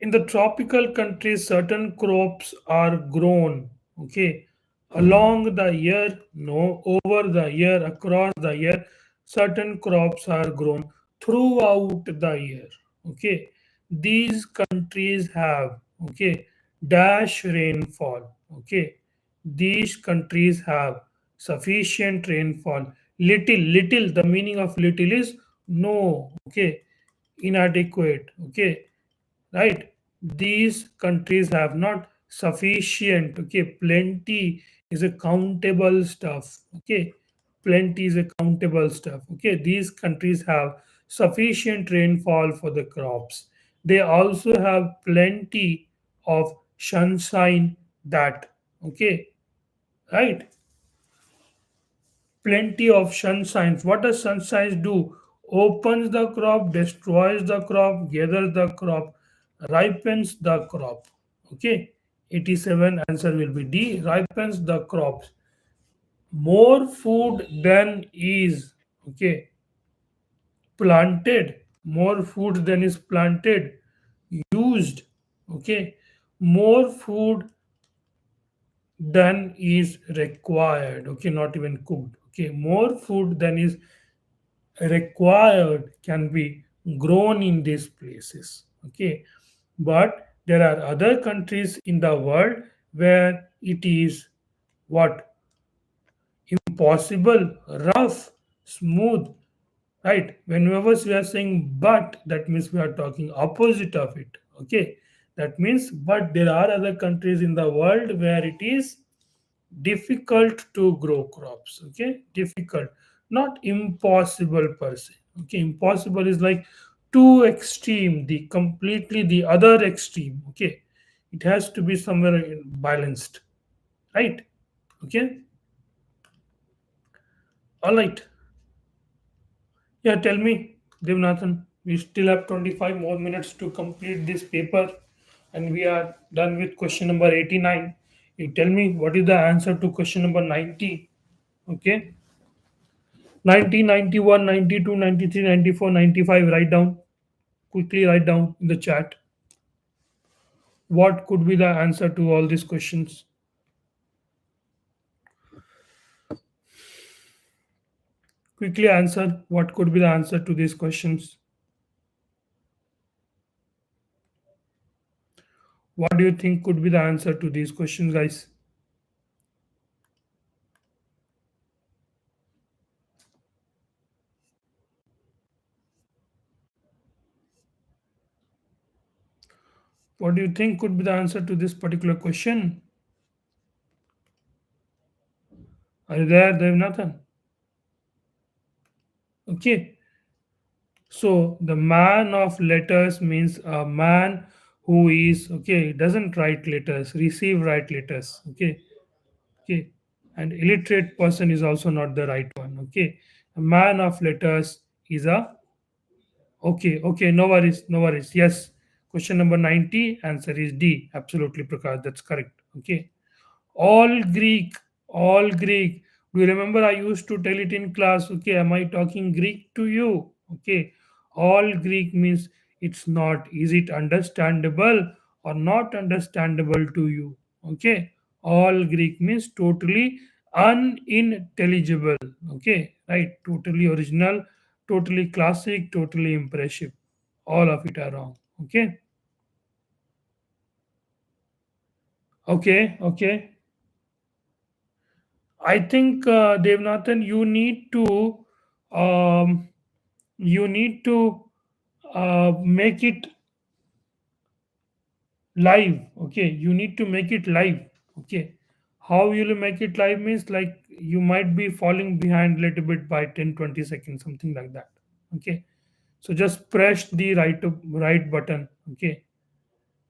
In the tropical countries, certain crops are grown, okay, along the year, no, over the year, across the year, certain crops are grown throughout the year, okay. These countries have, okay, dash rainfall, okay. These countries have sufficient rainfall. Little, the meaning of little is no, okay, inadequate, okay, right. These countries have not sufficient, okay. Plenty is a countable stuff, okay. Plenty is a countable stuff, okay. These countries have sufficient rainfall for the crops. They also have plenty of sunshine, that, okay, right. Plenty of sunshine. What does sunshine do? Opens the crop, destroys the crop, gathers the crop, ripens the crop. Okay. 87 answer will be D. Ripens the crops. More food than is, okay, planted. More food than is planted, used. Okay. More food than is required. Okay, not even cooked. Okay, more food than is required can be grown in these places, okay. But there are other countries in the world where it is what, impossible, rough, smooth, right. Whenever we are saying but, that means we are talking opposite of it, okay. That means, but there are other countries in the world where it is difficult to grow crops, okay. Difficult, not impossible per se, okay. Impossible is like too extreme, the completely the other extreme, okay. It has to be somewhere balanced, right, okay. All right. Yeah, tell me, Devnathan, we still have 25 more minutes to complete this paper, and we are done with question number 89. You tell me what is the answer to question number 90, okay. 90, 91, 92, 93, 94, 95. Write down. Quickly write down in the chat. What could be the answer to all these questions? Quickly answer. What could be the answer to these questions? What do you think could be the answer to these questions, guys? What do you think could be the answer to this particular question? Are you there, Devnathan? Okay. So the man of letters means a man who is, okay, doesn't write letters, receive write letters. Okay. Okay. And illiterate person is also not the right one, okay. A man of letters is a, okay, okay, no worries, no worries. Yes, question number 90, answer is D. Absolutely, Prakash, that's correct, okay. All Greek, all Greek. Do you remember I used to tell it in class? Okay, am I talking Greek to you? Okay, all Greek means it's not. Is it understandable or not understandable to you? Okay, all Greek means totally unintelligible. Okay, right? Totally original, totally classic, totally impressive. All of it are wrong. Okay, okay. I think Devnathan, um, you need to make it live. Okay, you need to make it live. Okay, how will you make it live means like you might be falling behind a little bit by 10, 20 seconds, something like that. Okay, so just press the right button. Okay,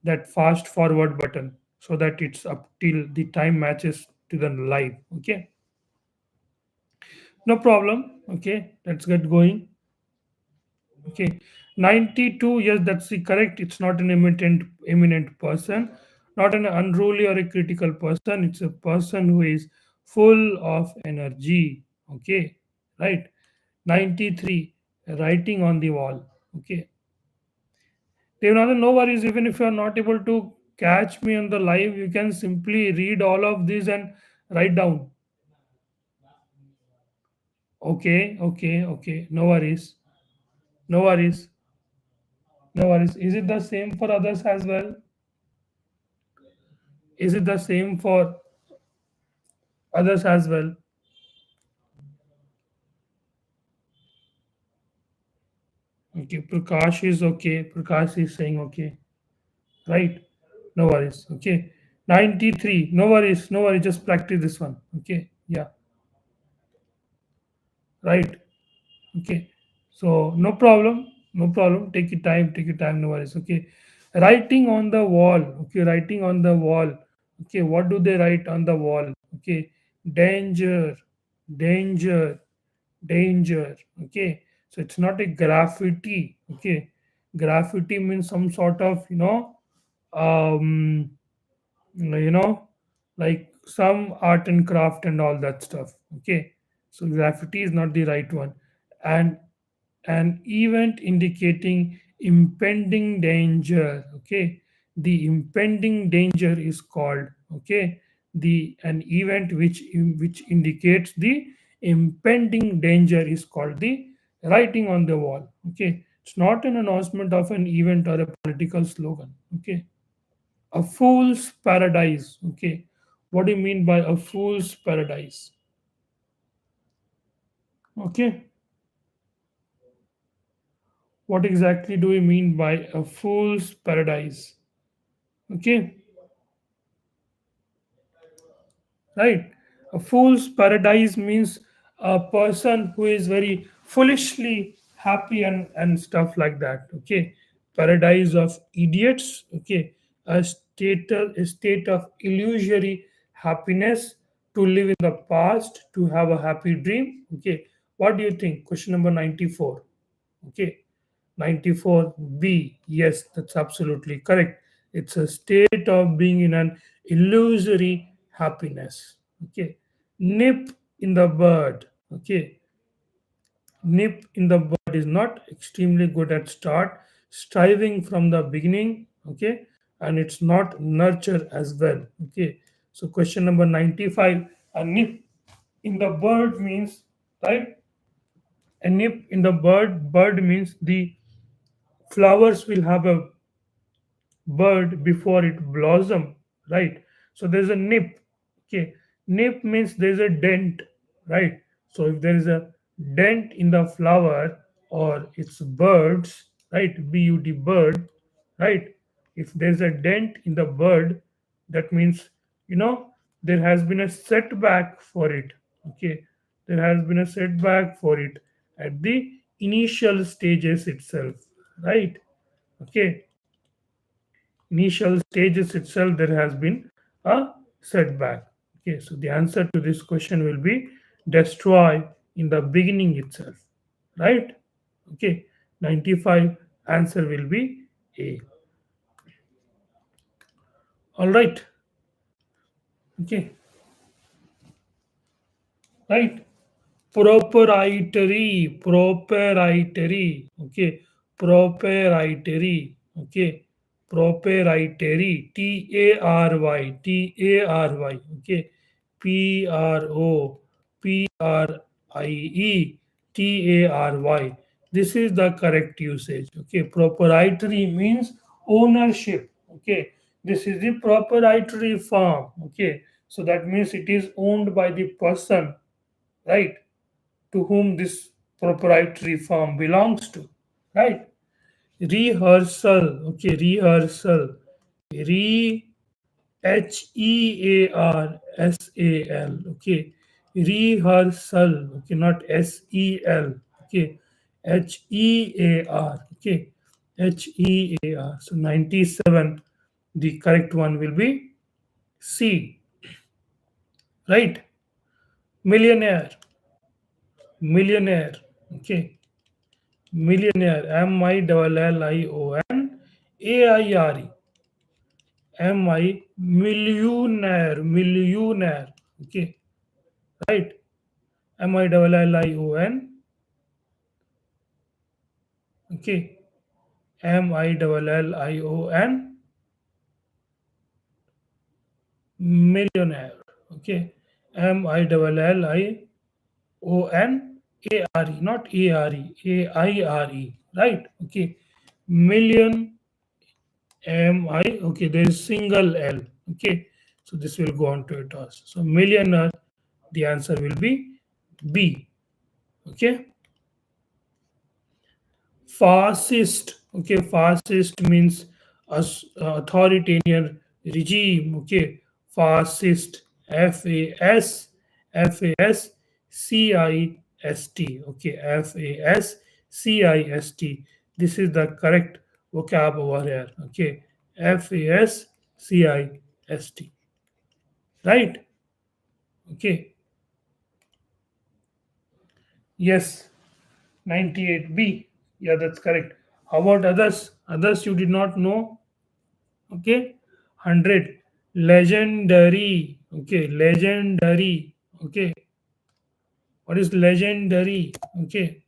that fast forward button so that it's up till the time matches to the live. Okay, no problem. Okay, let's get going. Okay, 92. Yes, that's the correct. It's not an eminent person, not an unruly or a critical person. It's a person who is full of energy. Okay, right. 93. Writing on the wall. Okay, Devanathan, no worries. Even if you are not able to catch me on the live, you can simply read all of this and write down. Okay, okay, okay. No worries. No worries. No worries. Is it the same for others as well? Is it the same for others as well? Okay, Prakash is okay. Prakash is saying okay. Right? No worries. Okay. 93. No worries. No worries. Just practice this one. Okay. Yeah. Right. Okay. So no problem. No problem. Take your time. Take your time. No worries. Okay. Writing on the wall. Okay. Writing on the wall. Okay. What do they write on the wall? Okay. Danger. Danger. Danger. Okay. So it's not a graffiti. Okay. Graffiti means some sort of, um you know like some art and craft and all that stuff. Okay, so graffiti is not the right one. And an event indicating impending danger. Okay, the impending danger is called, okay, the an event which indicates the impending danger is called the writing on the wall. Okay, it's not an announcement of an event or a political slogan. Okay, a fool's paradise. Okay, what do you mean by a fool's paradise? Okay, what exactly do we mean by a fool's paradise? Okay, right. A fool's paradise means a person who is very foolishly happy and stuff like that. Okay, paradise of idiots. Okay, a state of illusory happiness, to live in the past, to have a happy dream. Okay, what do you think? Question number 94. Okay, 94B. Yes, that's absolutely correct. It's a state of being in an illusory happiness. Okay. Nip in the bud. Okay. Nip in the bud is not extremely good at start, striving from the beginning. Okay. And it's not nurture as well. Okay. So question number 95. A nip in the bud means, right? A nip in the bud means the flowers will have a bud before it blossom, right? So there's a nip. Okay, nip means there's a dent, right? So if there is a dent in the flower or its birds, right, bud bird, right, if there's a dent in the bird, that means, there has been a setback for it. Okay, there has been a setback for it at the initial stages itself, right? Okay, initial stages itself there has been a setback. Okay, so the answer to this question will be destroy in the beginning itself, right? Okay, 95 answer will be A. All right. Okay, right. Proprietary. Okay, proprietary. Okay, proprietary. Tary. Okay, Prie. This is the correct usage. Okay, proprietary means ownership. Okay, this is the proprietary farm. Okay, so that means it is owned by the person, right, to whom this proprietary firm belongs to, right? Rehearsal. Okay, rehearsal. Rehearsal. Okay, rehearsal. Okay, not SEL. Okay, HEAR. Okay, HEAR. So 97, the correct one will be C, right? Millionaire. Millionaire. Okay, millionaire. Million. Millionaire. Okay, right? Million. Okay, Million, millionaire. Okay, Millionare, not ARE, right? Okay, million MI. Okay, there is single L. Okay, so this will go on to a toss. So millionaire, the answer will be B. Okay, fascist. Okay, fascist means authoritarian regime. Okay, fascist. Fascist. Okay, Fascist. This is the correct vocab over here. Okay, Fascist. Right? Okay. Yes, 98B. Yeah, that's correct. How about others? Others you did not know? Okay, 100. Legendary. Okay, legendary. Okay, what is legendary? Okay,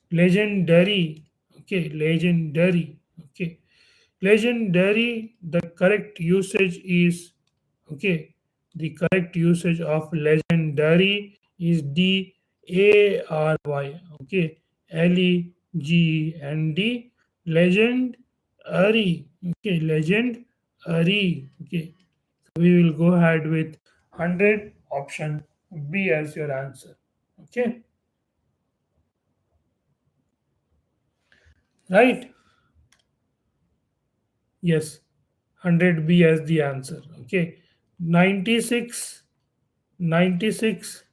legendary. Okay, legendary. Okay, legendary. The correct usage is, okay, the correct usage of legendary is DARY. Okay, LEGEND. Legend Ari. Okay, legend Ari. Okay, we will go ahead with 100, option B as your answer. Okay, right? Yes, 100B as the answer. Okay, 96, 96,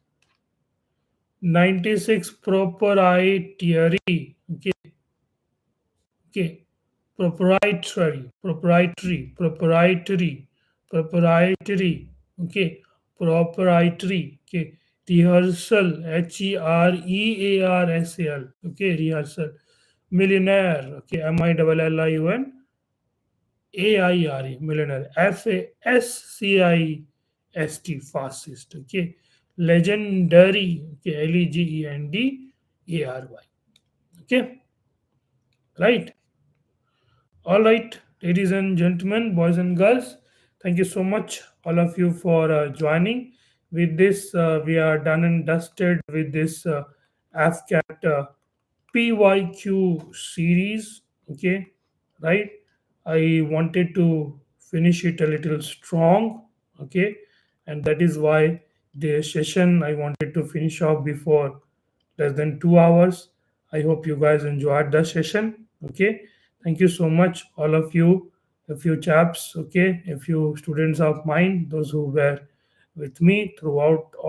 96 proprietary. Okay, okay, proprietary. Okay, proprietary. Okay, rehearsal. HEREARSAL. Okay, rehearsal. Millionaire. Okay, MILLIONAIRE. Millionaire. FASCIST. Fascist. Okay, legendary. Okay, LEGENDARY. Okay, right. All right, ladies and gentlemen, boys and girls, thank you so much, all of you, for joining. With this, we are done and dusted with this AFCAT PYQ series. Okay, right? I wanted to finish it a little strong. Okay, and that is why the session I wanted to finish off before less than 2 hours. I hope you guys enjoyed the session. Okay, thank you so much, all of you, a few chaps. Okay, a few students of mine, those who were with me throughout all